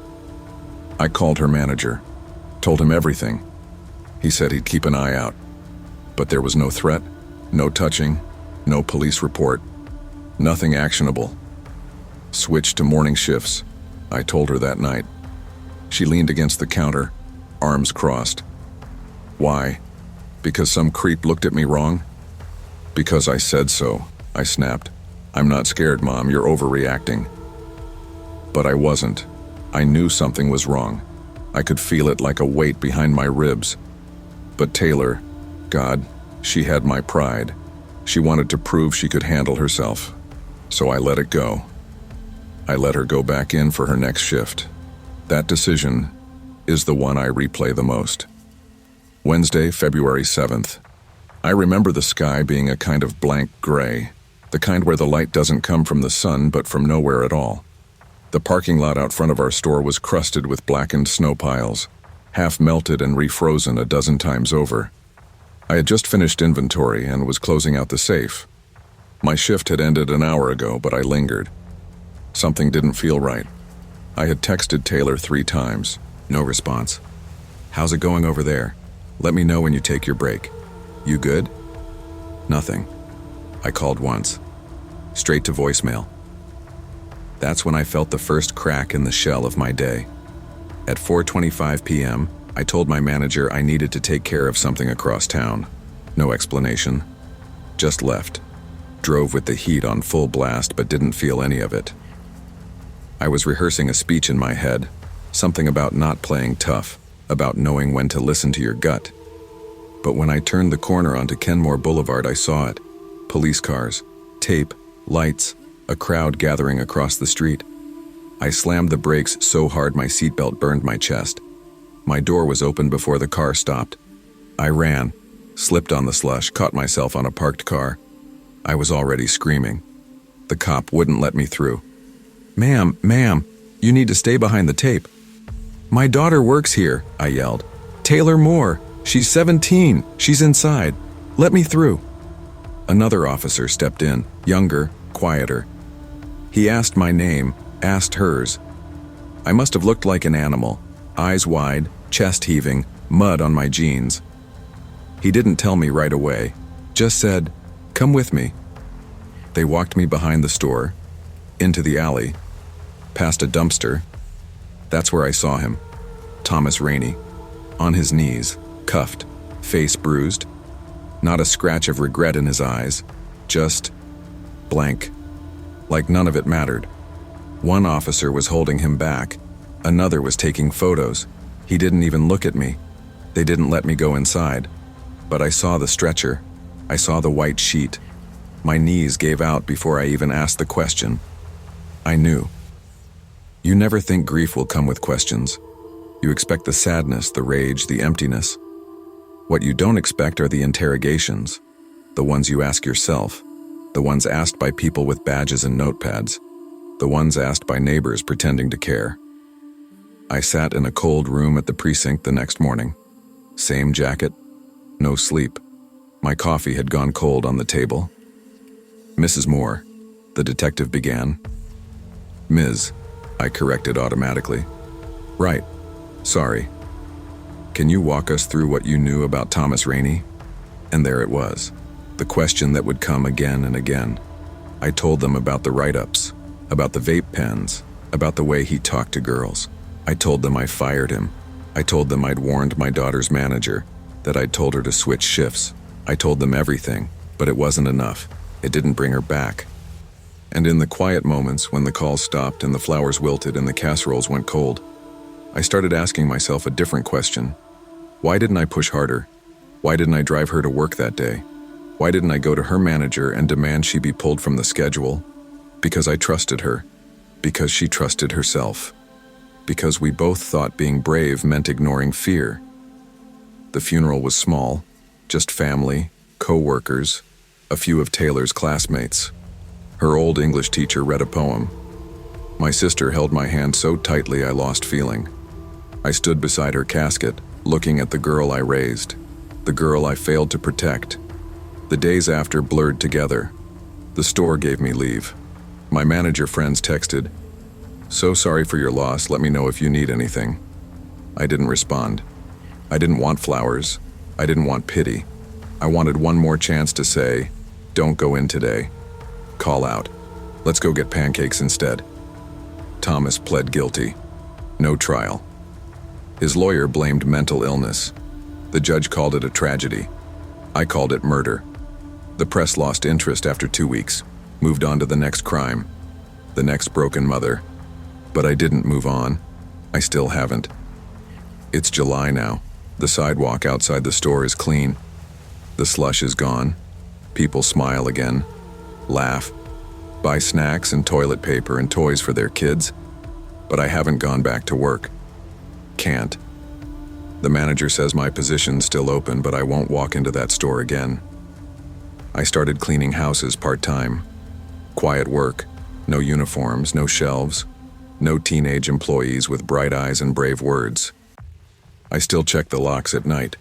I called her manager, told him everything. He said he'd keep an eye out. But there was no threat, no touching, no police report, nothing actionable. Switch to morning shifts, I told her that night. She leaned against the counter, arms crossed. Why? Because some creep looked at me wrong? Because I said so, I snapped. I'm not scared, Mom, you're overreacting. But I wasn't. I knew something was wrong. I could feel it like a weight behind my ribs. But Taylor, God, she had my pride. She wanted to prove she could handle herself. So I let it go. I let her go back in for her next shift. That decision is the one I replay the most. Wednesday, February 7th. I remember the sky being a kind of blank gray, the kind where the light doesn't come from the sun but from nowhere at all. The parking lot out front of our store was crusted with blackened snow piles, half melted and refrozen a dozen times over. I had just finished inventory and was closing out the safe. My shift had ended an hour ago, but I lingered. Something didn't feel right. I had texted Taylor 3 times. No response. How's it going over there? Let me know when you take your break. You good? Nothing. I called once. Straight to voicemail. That's when I felt the first crack in the shell of my day. At 4:25 p.m., I told my manager I needed to take care of something across town. No explanation. Just left. Drove with the heat on full blast but didn't feel any of it. I was rehearsing a speech in my head, something about not playing tough, about knowing when to listen to your gut. But when I turned the corner onto Kenmore Boulevard, I saw it. Police cars, tape, lights, a crowd gathering across the street. I slammed the brakes so hard my seatbelt burned my chest. My door was open before the car stopped. I ran, slipped on the slush, caught myself on a parked car. I was already screaming. The cop wouldn't let me through. Ma'am, you need to stay behind the tape. My daughter works here, I yelled. Taylor Moore, she's 17, she's inside. Let me through. Another officer stepped in, younger, quieter. He asked my name, asked hers. I must have looked like an animal, eyes wide, chest heaving, mud on my jeans. He didn't tell me right away, just said, "Come with me." They walked me behind the store, into the alley, past a dumpster. That's where I saw him, Thomas Rainey, on his knees, cuffed, face bruised. Not a scratch of regret in his eyes, just blank, like none of it mattered. One officer was holding him back, another was taking photos. He didn't even look at me. They didn't let me go inside. But I saw the stretcher. I saw the white sheet. My knees gave out before I even asked the question. I knew. You never think grief will come with questions. You expect the sadness, the rage, the emptiness. What you don't expect are the interrogations, the ones you ask yourself, the ones asked by people with badges and notepads, the ones asked by neighbors pretending to care. I sat in a cold room at the precinct the next morning. Same jacket, no sleep. My coffee had gone cold on the table. "Mrs. Moore," the detective began. "Ms.," I corrected automatically. "Right. Sorry. Can you walk us through what you knew about Thomas Rainey?" And there it was, the question that would come again and again. I told them about the write-ups, about the vape pens, about the way he talked to girls. I told them I fired him. I told them I'd warned my daughter's manager, that I'd told her to switch shifts. I told them everything, but it wasn't enough. It didn't bring her back. And in the quiet moments when the calls stopped and the flowers wilted and the casseroles went cold, I started asking myself a different question. Why didn't I push harder? Why didn't I drive her to work that day? Why didn't I go to her manager and demand she be pulled from the schedule? Because I trusted her. Because she trusted herself. Because we both thought being brave meant ignoring fear. The funeral was small, just family, co-workers, a few of Taylor's classmates. Her old English teacher read a poem. My sister held my hand so tightly I lost feeling. I stood beside her casket, looking at the girl I raised, the girl I failed to protect. The days after blurred together. The store gave me leave. My manager friends texted, "So sorry for your loss, let me know if you need anything." I didn't respond. I didn't want flowers. I didn't want pity. I wanted one more chance to say, "Don't go in today." Call out, "Let's go get pancakes instead." Thomas pled guilty. No trial. His lawyer blamed mental illness. The judge called it a tragedy. I called it murder. The press lost interest after 2 weeks, moved on to the next crime, the next broken mother. But I didn't move on. I still haven't. It's July now. The sidewalk outside the store is clean. The slush is gone. People smile again, laugh, buy snacks and toilet paper and toys for their kids. But I haven't gone back to work. Can't. The manager says my position's still open, but I won't walk into that store again. I started cleaning houses part-time. Quiet work, no uniforms, no shelves, no teenage employees with bright eyes and brave words. I still check the locks at night.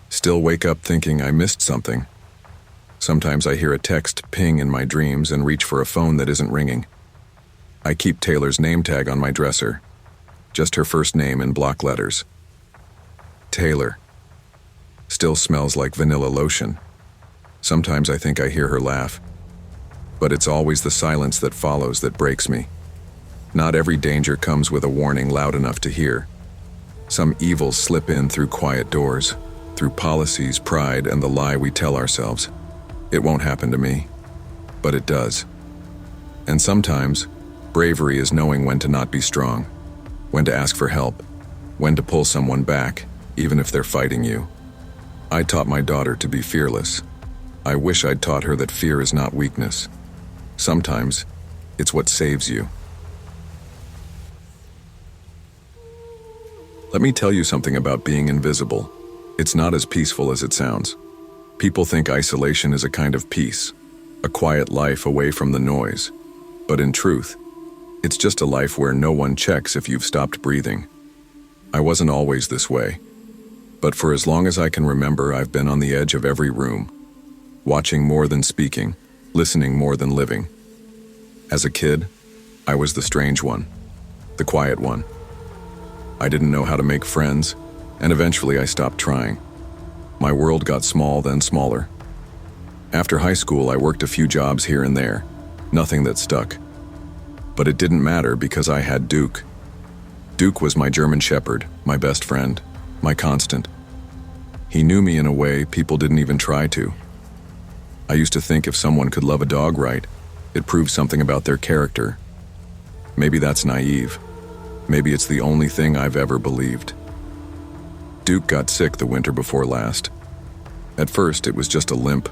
Still wake up thinking I missed something. Sometimes I hear a text ping in my dreams and reach for a phone that isn't ringing. I keep Taylor's name tag on my dresser. Just her first name in block letters. Taylor. Still smells like vanilla lotion. Sometimes I think I hear her laugh. But it's always the silence that follows that breaks me. Not every danger comes with a warning loud enough to hear. Some evils slip in through quiet doors, through policies, pride, and the lie we tell ourselves. It won't happen to me. But it does. And sometimes, bravery is knowing when to not be strong, when to ask for help, when to pull someone back, even if they're fighting you. I taught my daughter to be fearless. I wish I'd taught her that fear is not weakness. Sometimes, it's what saves you. Let me tell you something about being invisible. It's not as peaceful as it sounds. People think isolation is a kind of peace, a quiet life away from the noise. But in truth, it's just a life where no one checks if you've stopped breathing. I wasn't always this way. But for as long as I can remember, I've been on the edge of every room. watching more than speaking, listening more than living. As a kid, I was the strange one, the quiet one. I didn't know how to make friends, and eventually I stopped trying. My world got small, then smaller. After high school, I worked a few jobs here and there, nothing that stuck. But it didn't matter because I had Duke. Duke was my German Shepherd, my best friend, my constant. He knew me in a way people didn't even try to. I used to think if someone could love a dog right, it proved something about their character. Maybe that's naive. Maybe it's the only thing I've ever believed. Duke got sick the winter before last. At first, it was just a limp,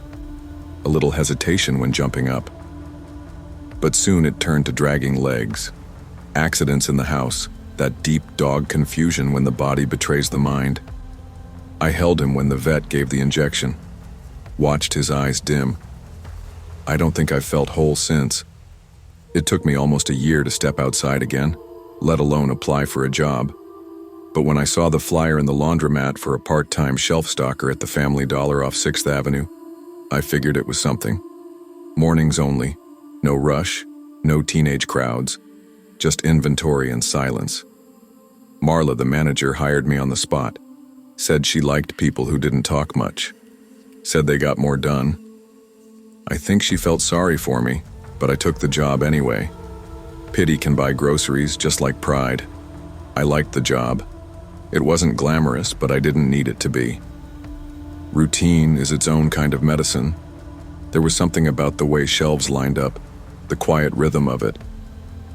a little hesitation when jumping up. But soon it turned to dragging legs, accidents in the house, that deep dog confusion when the body betrays the mind. I held him when the vet gave the injection, watched his eyes dim. I don't think I've felt whole since. It took me almost a year to step outside again, let alone apply for a job. But when I saw the flyer in the laundromat for a part-time shelf stalker at the Family Dollar off 6th Avenue, I figured it was something. Mornings only, no rush, no teenage crowds, just inventory and silence. Marla, the manager, hired me on the spot, said she liked people who didn't talk much, said they got more done. I think she felt sorry for me, but I took the job anyway. Pity can buy groceries just like pride. I liked the job. It wasn't glamorous, but I didn't need it to be. Routine is its own kind of medicine. There was something about the way shelves lined up, the quiet rhythm of it.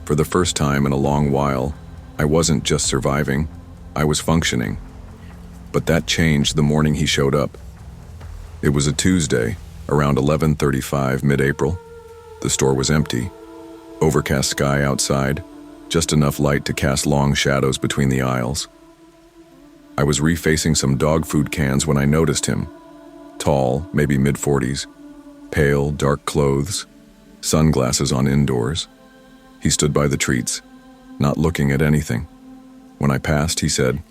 For the first time in a long while, I wasn't just surviving, I was functioning. But that changed the morning he showed up. It was a Tuesday, around 11:35 mid-April. The store was empty. Overcast sky outside, just enough light to cast long shadows between the aisles. I was refacing some dog food cans when I noticed him. Tall, maybe mid-40s, pale, dark clothes, sunglasses on indoors. He stood by the treats, not looking at anything. When I passed, he said,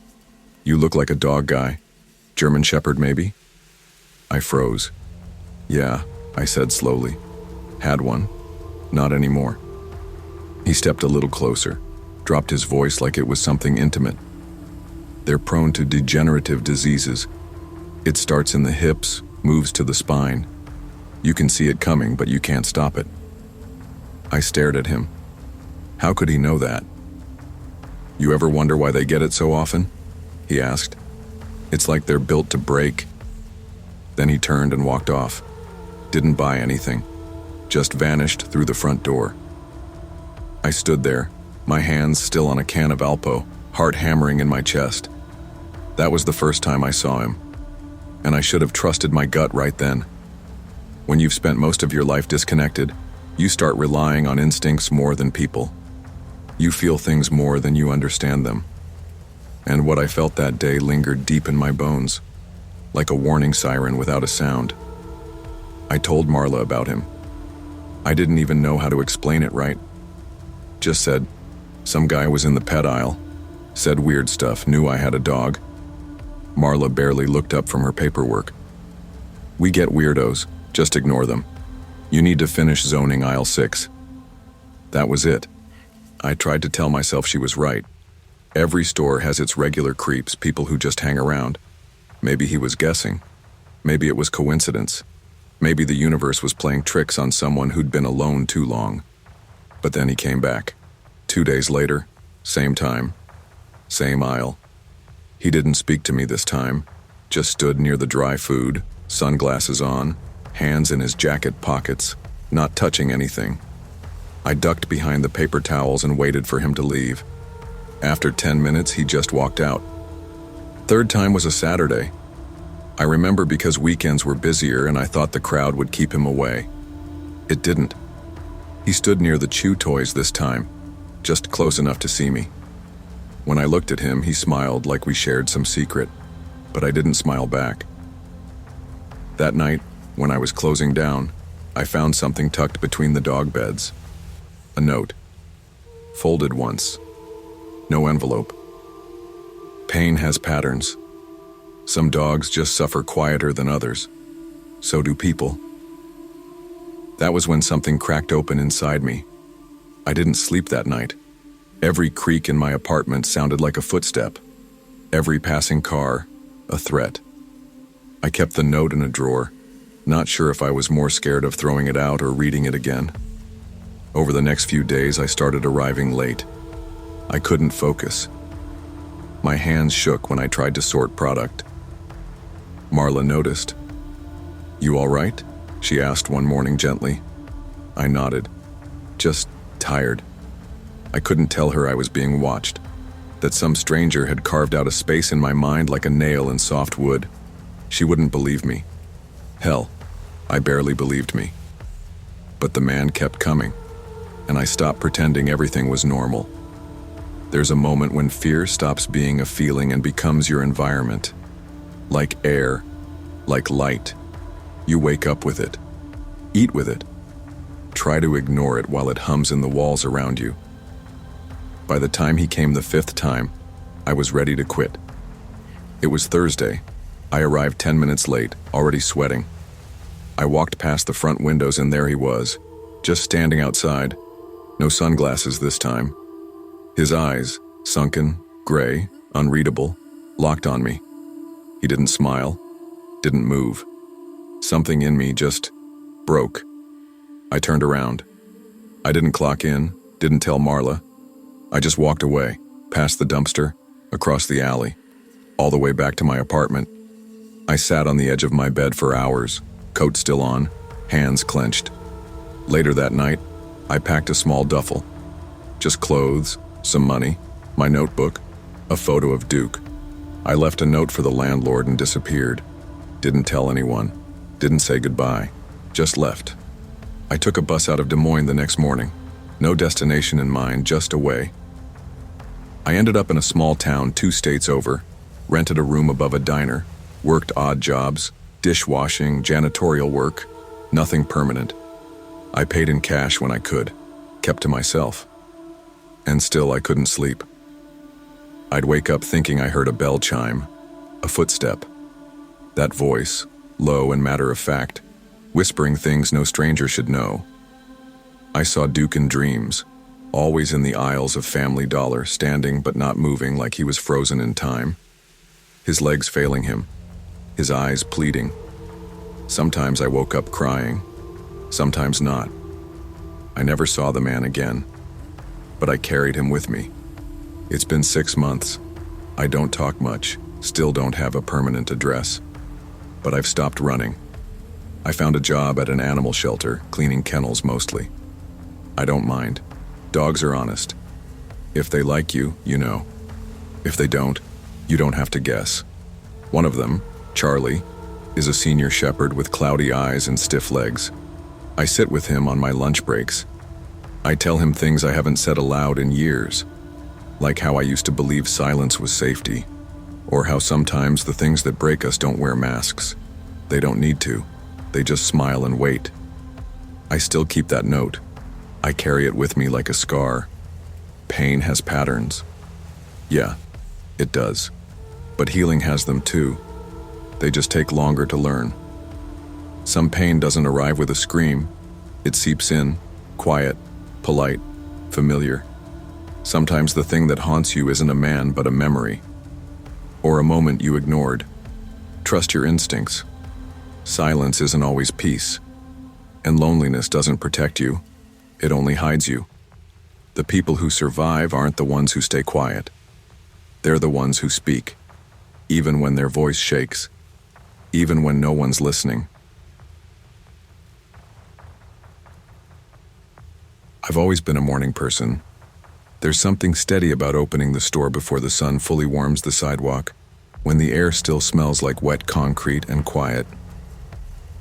"You look like a dog guy. German Shepherd, maybe?" I froze. "Yeah," I said slowly. "Had one. Not anymore." He stepped a little closer, dropped his voice like it was something intimate. "They're prone to degenerative diseases. It starts in the hips, moves to the spine. You can see it coming, but you can't stop it." I stared at him. How could he know that? "You ever wonder why they get it so often?" he asked. "It's like they're built to break." Then he turned and walked off. Didn't buy anything. Just vanished through the front door. I stood there, my hands still on a can of Alpo, heart hammering in my chest. That was the first time I saw him. And I should have trusted my gut right then. When you've spent most of your life disconnected, you start relying on instincts more than people. You feel things more than you understand them. And what I felt that day lingered deep in my bones, like a warning siren without a sound. I told Marla about him. I didn't even know how to explain it right. Just said, some guy was in the pet aisle, said weird stuff, knew I had a dog. Marla barely looked up from her paperwork. "We get weirdos, just ignore them. You need to finish zoning aisle 6. That was it. I tried to tell myself she was right. Every store has its regular creeps, people who just hang around. Maybe he was guessing. Maybe it was coincidence. Maybe the universe was playing tricks on someone who'd been alone too long. But then he came back. 2 days later, same time, same aisle. He didn't speak to me this time, just stood near the dry food, sunglasses on, hands in his jacket pockets, not touching anything. I ducked behind the paper towels and waited for him to leave. After 10 minutes, he just walked out. Third time was a Saturday. I remember because weekends were busier and I thought the crowd would keep him away. It didn't. He stood near the chew toys this time, just close enough to see me. When I looked at him, he smiled like we shared some secret, but I didn't smile back. That night, when I was closing down, I found something tucked between the dog beds. A note. Folded once. No envelope. Pain has patterns. Some dogs just suffer quieter than others. So do people. That was when something cracked open inside me. I didn't sleep that night. Every creak in my apartment sounded like a footstep. Every passing car, a threat. I kept the note in a drawer, not sure if I was more scared of throwing it out or reading it again. Over the next few days, I started arriving late. I couldn't focus. My hands shook when I tried to sort product. Marla noticed. "You all right?" she asked one morning gently. I nodded. Just tired. I couldn't tell her I was being watched, that some stranger had carved out a space in my mind like a nail in soft wood. She wouldn't believe me. Hell, I barely believed me. But the man kept coming, and I stopped pretending everything was normal. There's a moment when fear stops being a feeling and becomes your environment. Like air, like light. You wake up with it. Eat with it. Try to ignore it while it hums in the walls around you. By the time he came the 5th time, I was ready to quit. It was Thursday. I arrived 10 minutes late, already sweating. I walked past the front windows and there he was, just standing outside. No sunglasses this time. His eyes, sunken, gray, unreadable, locked on me. He didn't smile, didn't move. Something in me just broke. I turned around. I didn't clock in, didn't tell Marla. I just walked away, past the dumpster, across the alley, all the way back to my apartment. I sat on the edge of my bed for hours, coat still on, hands clenched. Later that night, I packed a small duffel. Just clothes, some money, my notebook, a photo of Duke. I left a note for the landlord and disappeared. Didn't tell anyone, didn't say goodbye, just left. I took a bus out of Des Moines the next morning. No destination in mind, just away. I ended up in a small town 2 states over, rented a room above a diner, worked odd jobs, dishwashing, janitorial work, nothing permanent. I paid in cash when I could, kept to myself. And still I couldn't sleep. I'd wake up thinking I heard a bell chime, a footstep. That voice, low and matter-of-fact, whispering things no stranger should know. I saw Duke in dreams, always in the aisles of Family Dollar, standing but not moving like he was frozen in time. His legs failing him, his eyes pleading. Sometimes I woke up crying, sometimes not. I never saw the man again, but I carried him with me. It's been 6 months. I don't talk much, still don't have a permanent address. But I've stopped running. I found a job at an animal shelter, cleaning kennels mostly. I don't mind. Dogs are honest. If they like you, you know. If they don't, you don't have to guess. One of them, Charlie, is a senior shepherd with cloudy eyes and stiff legs. I sit with him on my lunch breaks. I tell him things I haven't said aloud in years, like how I used to believe silence was safety, or how sometimes the things that break us don't wear masks. They don't need to. They just smile and wait. I still keep that note. I carry it with me like a scar. Pain has patterns. Yeah, it does. But healing has them too. They just take longer to learn. Some pain doesn't arrive with a scream. It seeps in, quiet, polite, familiar. Sometimes the thing that haunts you isn't a man but a memory. Or a moment you ignored. Trust your instincts. Silence isn't always peace. And loneliness doesn't protect you. It only hides you. The people who survive aren't the ones who stay quiet. They're the ones who speak, even when their voice shakes, even when no one's listening. I've always been a morning person. There's something steady about opening the store before the sun fully warms the sidewalk, when the air still smells like wet concrete and quiet.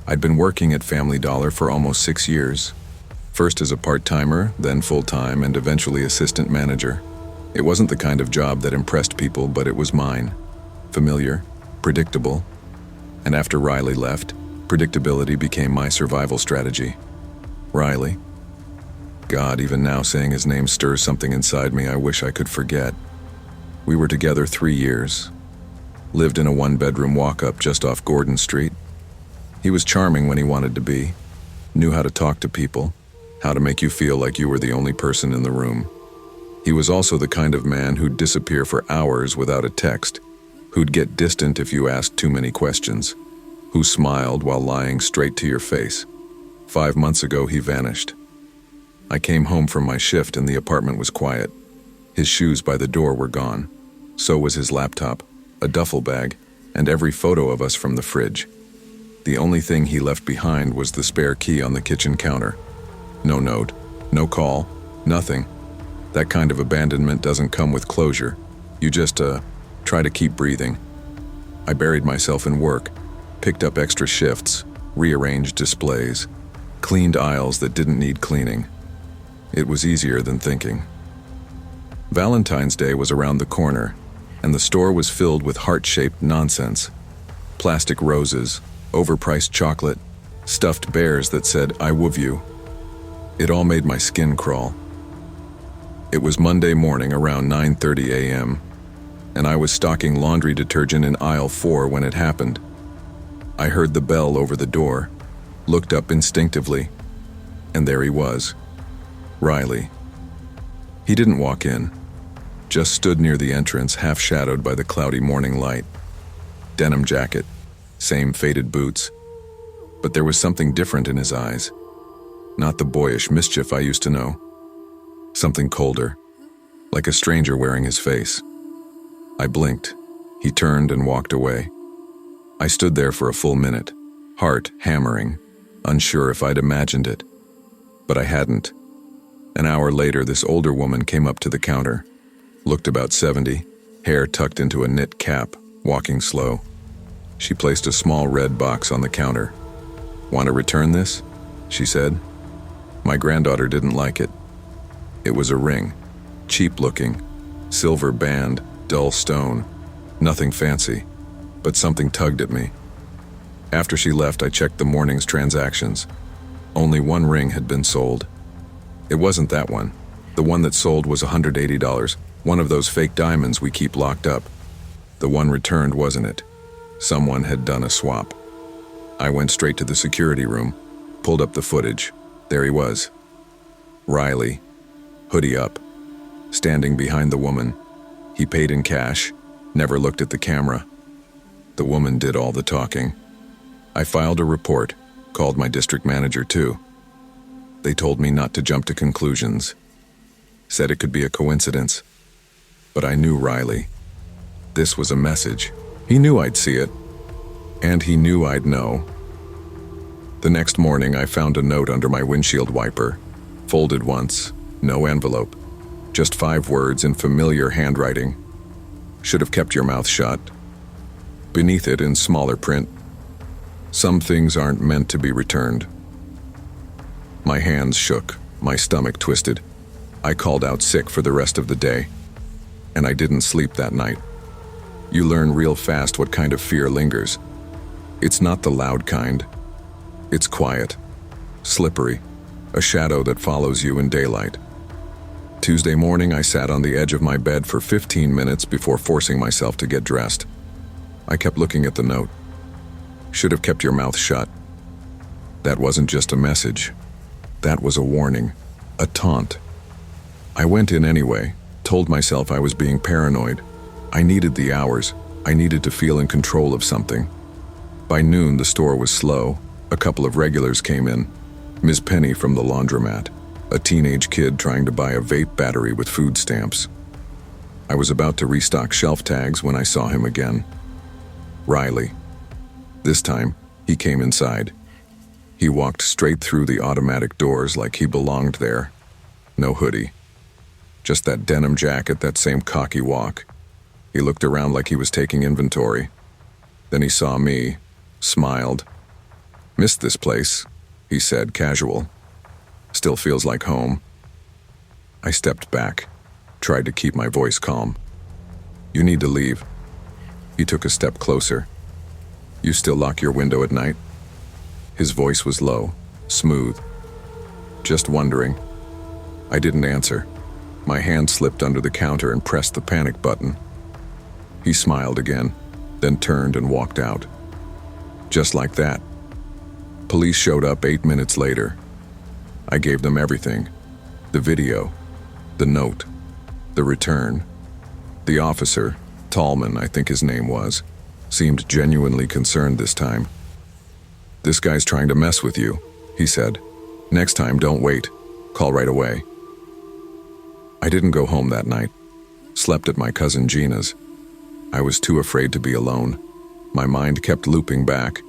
I'd been working at Family Dollar for almost 6 years. First as a part-timer, then full-time, and eventually assistant manager. It wasn't the kind of job that impressed people, but it was mine. Familiar, predictable. And after Riley left, predictability became my survival strategy. Riley. God, even now saying his name stirs something inside me I wish I could forget. We were together 3 years. Lived in a 1-bedroom walk-up just off Gordon Street. He was charming when he wanted to be. knew how to talk to people, how to make you feel like you were the only person in the room. He was also the kind of man who'd disappear for hours without a text, who'd get distant if you asked too many questions, who smiled while lying straight to your face. 5 months ago, he vanished. I came home from my shift and the apartment was quiet. His shoes by the door were gone. So was his laptop, a duffel bag, and every photo of us from the fridge. The only thing he left behind was the spare key on the kitchen counter. No note, no call, nothing. That kind of abandonment doesn't come with closure. You just, try to keep breathing. I buried myself in work, picked up extra shifts, rearranged displays, cleaned aisles that didn't need cleaning. It was easier than thinking. Valentine's Day was around the corner, and the store was filled with heart-shaped nonsense. Plastic roses, overpriced chocolate, stuffed bears that said, "I love you." It all made my skin crawl. It was Monday morning around 9:30 a.m., and I was stocking laundry detergent in aisle 4 when it happened. I heard the bell over the door, looked up instinctively, and there he was, Riley. He didn't walk in, just stood near the entrance, half shadowed by the cloudy morning light. Denim jacket, same faded boots, but there was something different in his eyes. Not the boyish mischief I used to know. Something colder, like a stranger wearing his face. I blinked. He turned and walked away. I stood there for a full minute, heart hammering, unsure if I'd imagined it. But I hadn't. An hour later, this older woman came up to the counter, looked about 70, hair tucked into a knit cap, walking slow. She placed a small red box on the counter. "Want to return this?" she said. My granddaughter didn't like it. It was a ring, cheap looking, silver band, dull stone, nothing fancy, but something tugged at me. After she left, I checked the morning's transactions. Only one ring had been sold. It wasn't that one. The one that sold was $180, one of those fake diamonds we keep locked up. The one returned wasn't it. Someone had done a swap. I went straight to the security room, pulled up the footage. There he was. Riley, hoodie up, standing behind the woman. He paid in cash, never looked at the camera. The woman did all the talking. I filed a report, called my district manager too. They told me not to jump to conclusions. Said it could be a coincidence. But I knew Riley. This was a message. He knew I'd see it. And he knew I'd know. The next morning, I found a note under my windshield wiper. Folded once, no envelope. Just 5 words in familiar handwriting. "Should have kept your mouth shut." Beneath it, in smaller print, "Some things aren't meant to be returned." My hands shook, my stomach twisted. I called out sick for the rest of the day. And I didn't sleep that night. You learn real fast what kind of fear lingers. It's not the loud kind. It's quiet, slippery, a shadow that follows you in daylight. Tuesday morning, I sat on the edge of my bed for 15 minutes before forcing myself to get dressed. I kept looking at the note. "Should have kept your mouth shut." That wasn't just a message. That was a warning, a taunt. I went in anyway, told myself I was being paranoid. I needed the hours. I needed to feel in control of something. By noon, the store was slow. A couple of regulars came in. Ms. Penny from the laundromat, a teenage kid trying to buy a vape battery with food stamps. I was about to restock shelf tags when I saw him again. Riley. This time, he came inside. He walked straight through the automatic doors like he belonged there. No hoodie. Just that denim jacket, that same cocky walk. He looked around like he was taking inventory. Then he saw me, smiled. "Missed this place," he said, casual. "Still feels like home." I stepped back, tried to keep my voice calm. "You need to leave." He took a step closer. "You still lock your window at night?" His voice was low, smooth. "Just wondering." I didn't answer. My hand slipped under the counter and pressed the panic button. He smiled again, then turned and walked out. Just like that. Police showed up 8 minutes later. I gave them everything. The video, the note, the return. The officer, Tallman, I think his name was, seemed genuinely concerned this time. "This guy's trying to mess with you," he said. "Next time, don't wait. Call right away." I didn't go home that night. Slept at my cousin Gina's. I was too afraid to be alone. My mind kept looping back.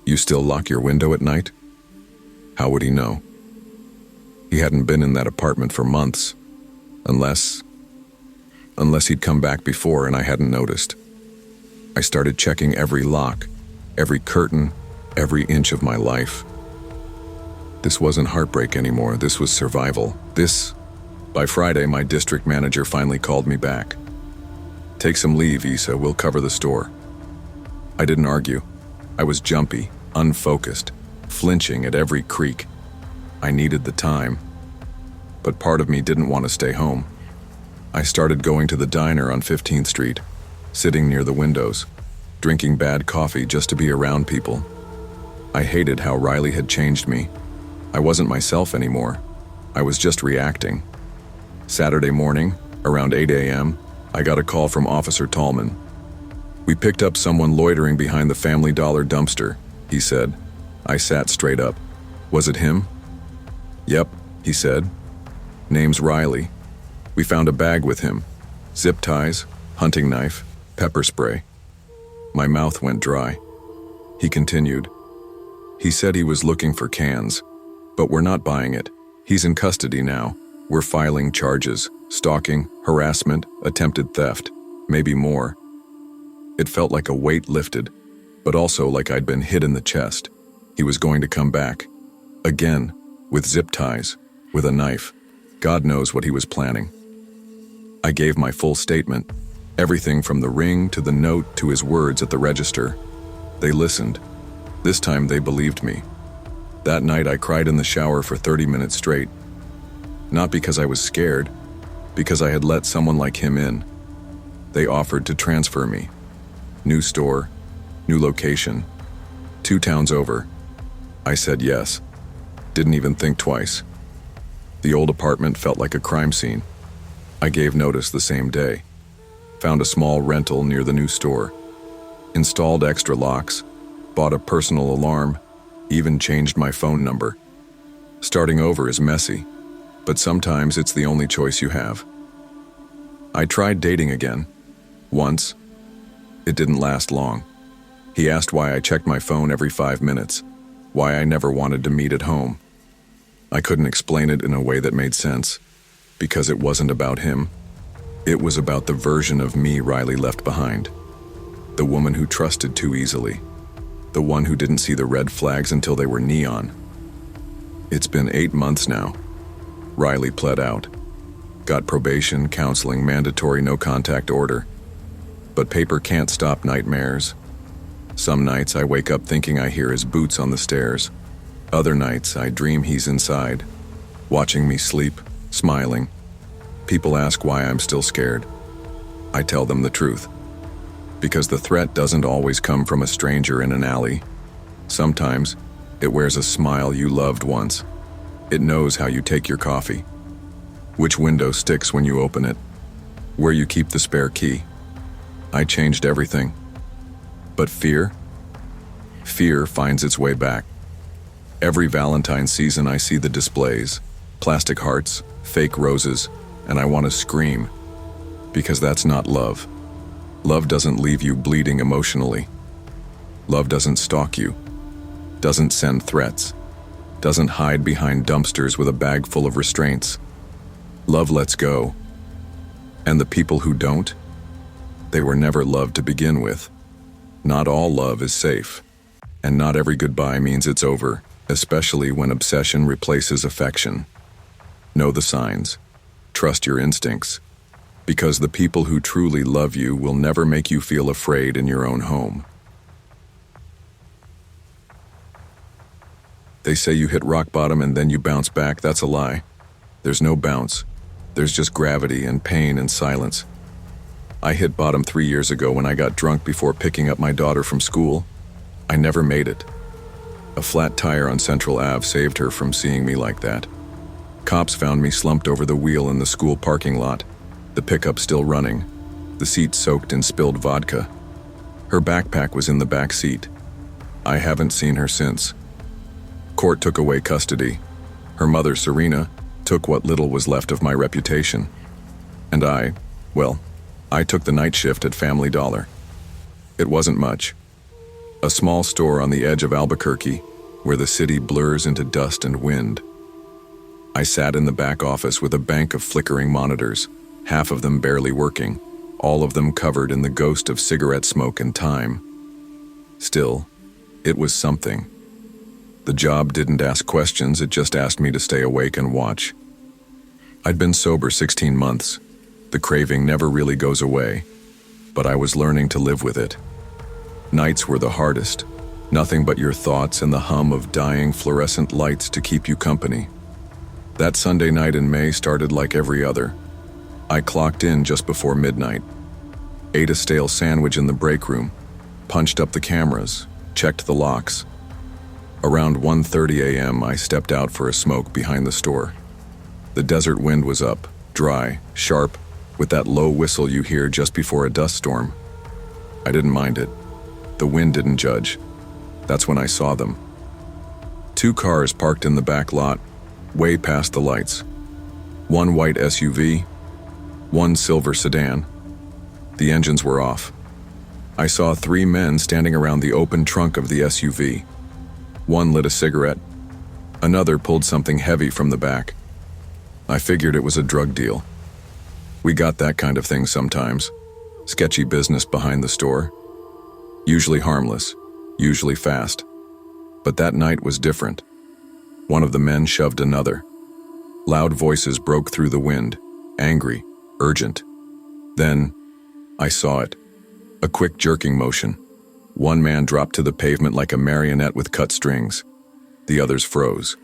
"You still lock your window at night?" How would he know? He hadn't been in that apartment for months. Unless he'd come back before and I hadn't noticed. I started checking every lock, every curtain, every inch of my life. This wasn't heartbreak anymore. This was survival. By Friday, my district manager finally called me back. "Take some leave, Issa. We'll cover the store." I didn't argue. I was jumpy, unfocused, flinching at every creak. I needed the time. But part of me didn't want to stay home. I started going to the diner on 15th Street, sitting near the windows, drinking bad coffee just to be around people. I hated how Riley had changed me. I wasn't myself anymore. I was just reacting. Saturday morning, around 8 a.m., I got a call from Officer Tallman. "We picked up someone loitering behind the Family Dollar dumpster," he said. I sat straight up. "Was it him?" "Yep," he said. "Name's Riley. We found a bag with him. Zip ties, hunting knife, pepper spray." My mouth went dry. He continued. "He said he was looking for cans, but we're not buying it. He's in custody now. We're filing charges, stalking, harassment, attempted theft, maybe more." It felt like a weight lifted, but also like I'd been hit in the chest. He was going to come back. Again, with zip ties, with a knife. God knows what he was planning. I gave my full statement, everything from the ring to the note to his words at the register. They listened. This time they believed me. That night I cried in the shower for 30 minutes straight. Not because I was scared, because I had let someone like him in. They offered to transfer me. New store, new location, 2 towns over. I said yes. Didn't even think twice. The old apartment felt like a crime scene. I gave notice the same day. Found a small rental near the new store. Installed extra locks, bought a personal alarm, even changed my phone number. Starting over is messy, but sometimes it's the only choice you have. I tried dating again. Once. It didn't last long. He asked why I checked my phone every 5 minutes, why I never wanted to meet at home. I couldn't explain it in a way that made sense, because it wasn't about him. It was about the version of me Riley left behind. The woman who trusted too easily. The one who didn't see the red flags until they were neon. It's been 8 months now. Riley pled out. Got probation, counseling, mandatory no-contact order. But paper can't stop nightmares. Some nights I wake up thinking I hear his boots on the stairs. Other nights I dream he's inside, watching me sleep, smiling. People ask why I'm still scared. I tell them the truth. Because the threat doesn't always come from a stranger in an alley. Sometimes it wears a smile you loved once. It knows how you take your coffee, which window sticks when you open it, where you keep the spare key. I changed everything. But fear? Fear finds its way back. Every Valentine's season I see the displays, plastic hearts, fake roses, and I want to scream. Because that's not love. Love doesn't leave you bleeding emotionally. Love doesn't stalk you, doesn't send threats, doesn't hide behind dumpsters with a bag full of restraints. Love lets go. And the people who don't, they were never loved to begin with. Not all love is safe, and not every goodbye means it's over, especially when obsession replaces affection. Know the signs. Trust your instincts. Because the people who truly love you will never make you feel afraid in your own home. They say you hit rock bottom and then you bounce back. That's a lie. There's no bounce. There's just gravity and pain and silence. I hit bottom 3 years ago when I got drunk before picking up my daughter from school. I never made it. A flat tire on Central Ave saved her from seeing me like that. Cops found me slumped over the wheel in the school parking lot, the pickup still running, the seat soaked in spilled vodka. Her backpack was in the back seat. I haven't seen her since. Court took away custody. Her mother, Serena, took what little was left of my reputation. And I took the night shift at Family Dollar. It wasn't much. A small store on the edge of Albuquerque, where the city blurs into dust and wind. I sat in the back office with a bank of flickering monitors, half of them barely working, all of them covered in the ghost of cigarette smoke and time. Still, it was something. The job didn't ask questions, it just asked me to stay awake and watch. I'd been sober 16 months. The craving never really goes away, but I was learning to live with it. Nights were the hardest. Nothing but your thoughts and the hum of dying fluorescent lights to keep you company. That Sunday night in May started like every other. I clocked in just before midnight, ate a stale sandwich in the break room, punched up the cameras, checked the locks. Around 1:30 a.m., I stepped out for a smoke behind the store. The desert wind was up, dry, sharp, with that low whistle you hear just before a dust storm. I didn't mind it. The wind didn't judge. That's when I saw them. 2 cars parked in the back lot, way past the lights. 1 white SUV, 1 silver sedan. The engines were off. I saw 3 men standing around the open trunk of the SUV. One lit a cigarette. Another pulled something heavy from the back. I figured it was a drug deal. We got that kind of thing sometimes. Sketchy business behind the store. Usually harmless, usually fast. But that night was different. One of the men shoved another. Loud voices broke through the wind, angry, urgent. Then, I saw it. A quick jerking motion. One man dropped to the pavement like a marionette with cut strings. The others froze.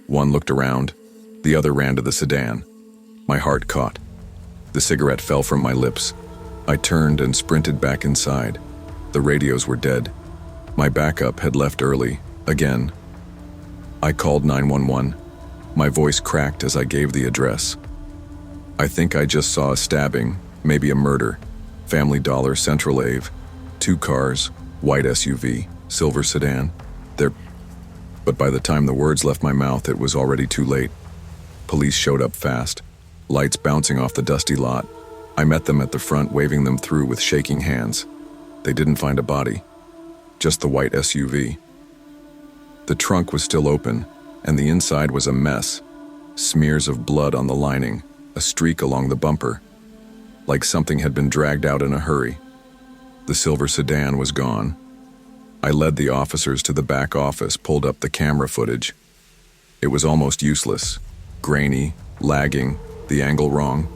One looked around. The other ran to the sedan. My heart caught. The cigarette fell from my lips. I turned and sprinted back inside. The radios were dead. My backup had left early, again. I called 911. My voice cracked as I gave the address. I think I just saw a stabbing, maybe a murder. Family Dollar, Central Ave. 2 cars, white SUV, silver sedan. But by the time the words left my mouth, it was already too late. Police showed up fast, lights bouncing off the dusty lot. I met them at the front, waving them through with shaking hands. They didn't find a body, just the white SUV. The trunk was still open, and the inside was a mess. Smears of blood on the lining, a streak along the bumper, like something had been dragged out in a hurry. The silver sedan was gone. I led the officers to the back office, pulled up the camera footage. It was almost useless, grainy, lagging, the angle wrong.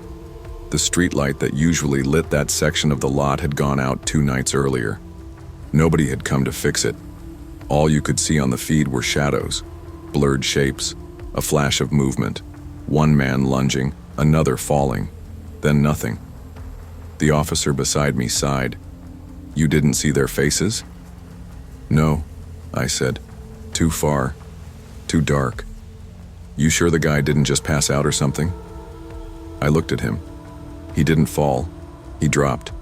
The streetlight that usually lit that section of the lot had gone out 2 nights earlier. Nobody had come to fix it. All you could see on the feed were shadows, blurred shapes, a flash of movement. One man lunging, another falling, then nothing. The officer beside me sighed. "You didn't see their faces?" "No," I said. "Too far. Too dark." "You sure the guy didn't just pass out or something?" I looked at him. He didn't fall. He dropped.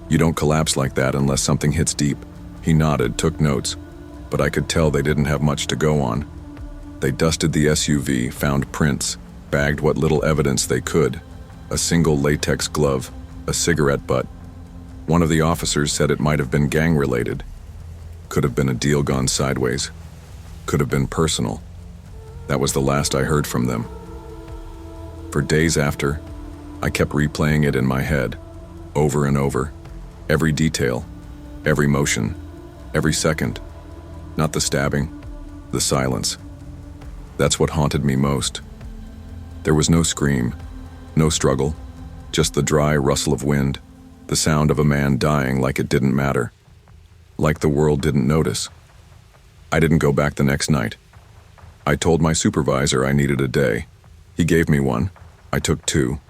You don't collapse like that unless something hits deep. He nodded, took notes, but I could tell they didn't have much to go on. They dusted the SUV, found prints, bagged what little evidence they could. A single latex glove, a cigarette butt. One of the officers said it might have been gang-related. Could have been a deal gone sideways. Could have been personal. That was the last I heard from them. For days after, I kept replaying it in my head, over and over. Every detail, every motion, every second. Not the stabbing, the silence. That's what haunted me most. There was no scream, no struggle, just the dry rustle of wind, the sound of a man dying like it didn't matter, like the world didn't notice. I didn't go back the next night. I told my supervisor I needed a day. He gave me one. I took 2.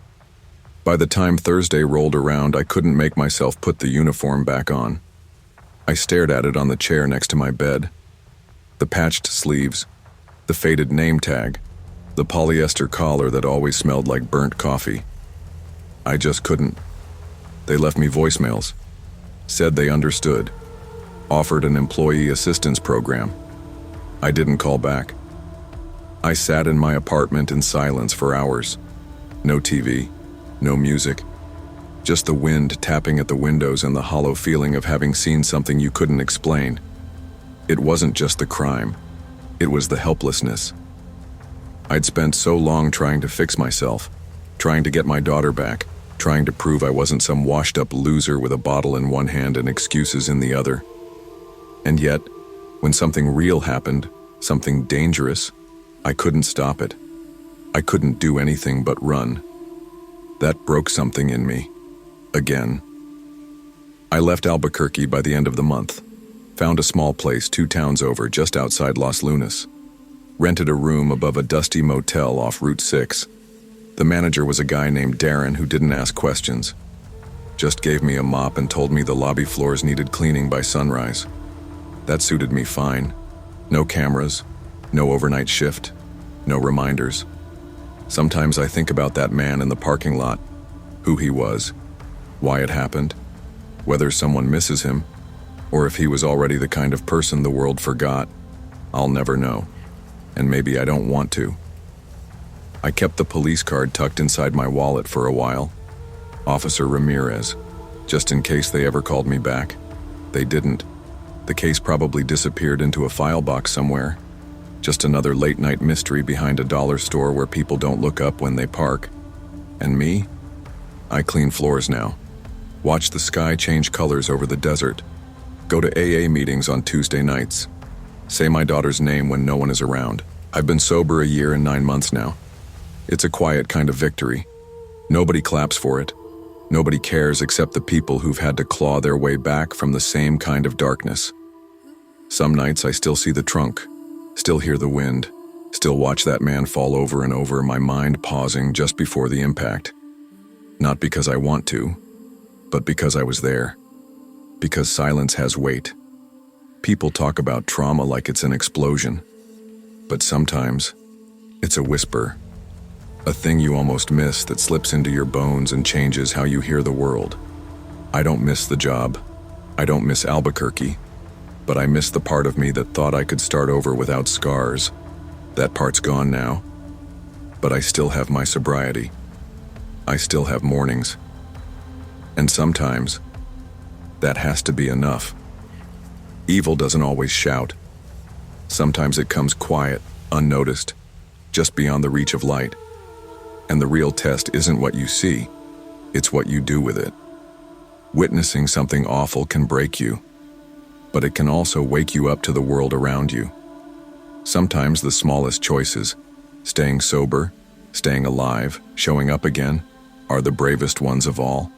By the time Thursday rolled around, I couldn't make myself put the uniform back on. I stared at it on the chair next to my bed. The patched sleeves, the faded name tag, the polyester collar that always smelled like burnt coffee. I just couldn't. They left me voicemails, said they understood, offered an employee assistance program. I didn't call back. I sat in my apartment in silence for hours. No TV, no music, just the wind tapping at the windows and the hollow feeling of having seen something you couldn't explain. It wasn't just the crime, it was the helplessness. I'd spent so long trying to fix myself, trying to get my daughter back, trying to prove I wasn't some washed-up loser with a bottle in one hand and excuses in the other. And yet, when something real happened, something dangerous, I couldn't stop it. I couldn't do anything but run. That broke something in me. Again. I left Albuquerque by the end of the month. Found a small place 2 towns over, just outside Los Lunas. Rented a room above a dusty motel off Route 6. The manager was a guy named Darren who didn't ask questions. Just gave me a mop and told me the lobby floors needed cleaning by sunrise. That suited me fine. No cameras, no overnight shift, no reminders. Sometimes I think about that man in the parking lot, who he was, why it happened, whether someone misses him, or if he was already the kind of person the world forgot. I'll never know, and maybe I don't want to. I kept the police card tucked inside my wallet for a while. Officer Ramirez, just in case they ever called me back. They didn't. The case probably disappeared into a file box somewhere. Just another late-night mystery behind a dollar store where people don't look up when they park. And me? I clean floors now. Watch the sky change colors over the desert. Go to AA meetings on Tuesday nights. Say my daughter's name when no one is around. I've been sober a year and 9 months now. It's a quiet kind of victory. Nobody claps for it. Nobody cares except the people who've had to claw their way back from the same kind of darkness. Some nights I still see the trunk, still hear the wind, still watch that man fall over and over, my mind pausing just before the impact. Not because I want to, but because I was there. Because silence has weight. People talk about trauma like it's an explosion. But sometimes, it's a whisper. A thing you almost miss that slips into your bones and changes how you hear the world. I don't miss the job. I don't miss Albuquerque. But I miss the part of me that thought I could start over without scars. That part's gone now. But I still have my sobriety. I still have mornings. And sometimes, that has to be enough. Evil doesn't always shout. Sometimes it comes quiet, unnoticed, just beyond the reach of light. And the real test isn't what you see, it's what you do with it. Witnessing something awful can break you, but it can also wake you up to the world around you. Sometimes the smallest choices, staying sober, staying alive, showing up again, are the bravest ones of all.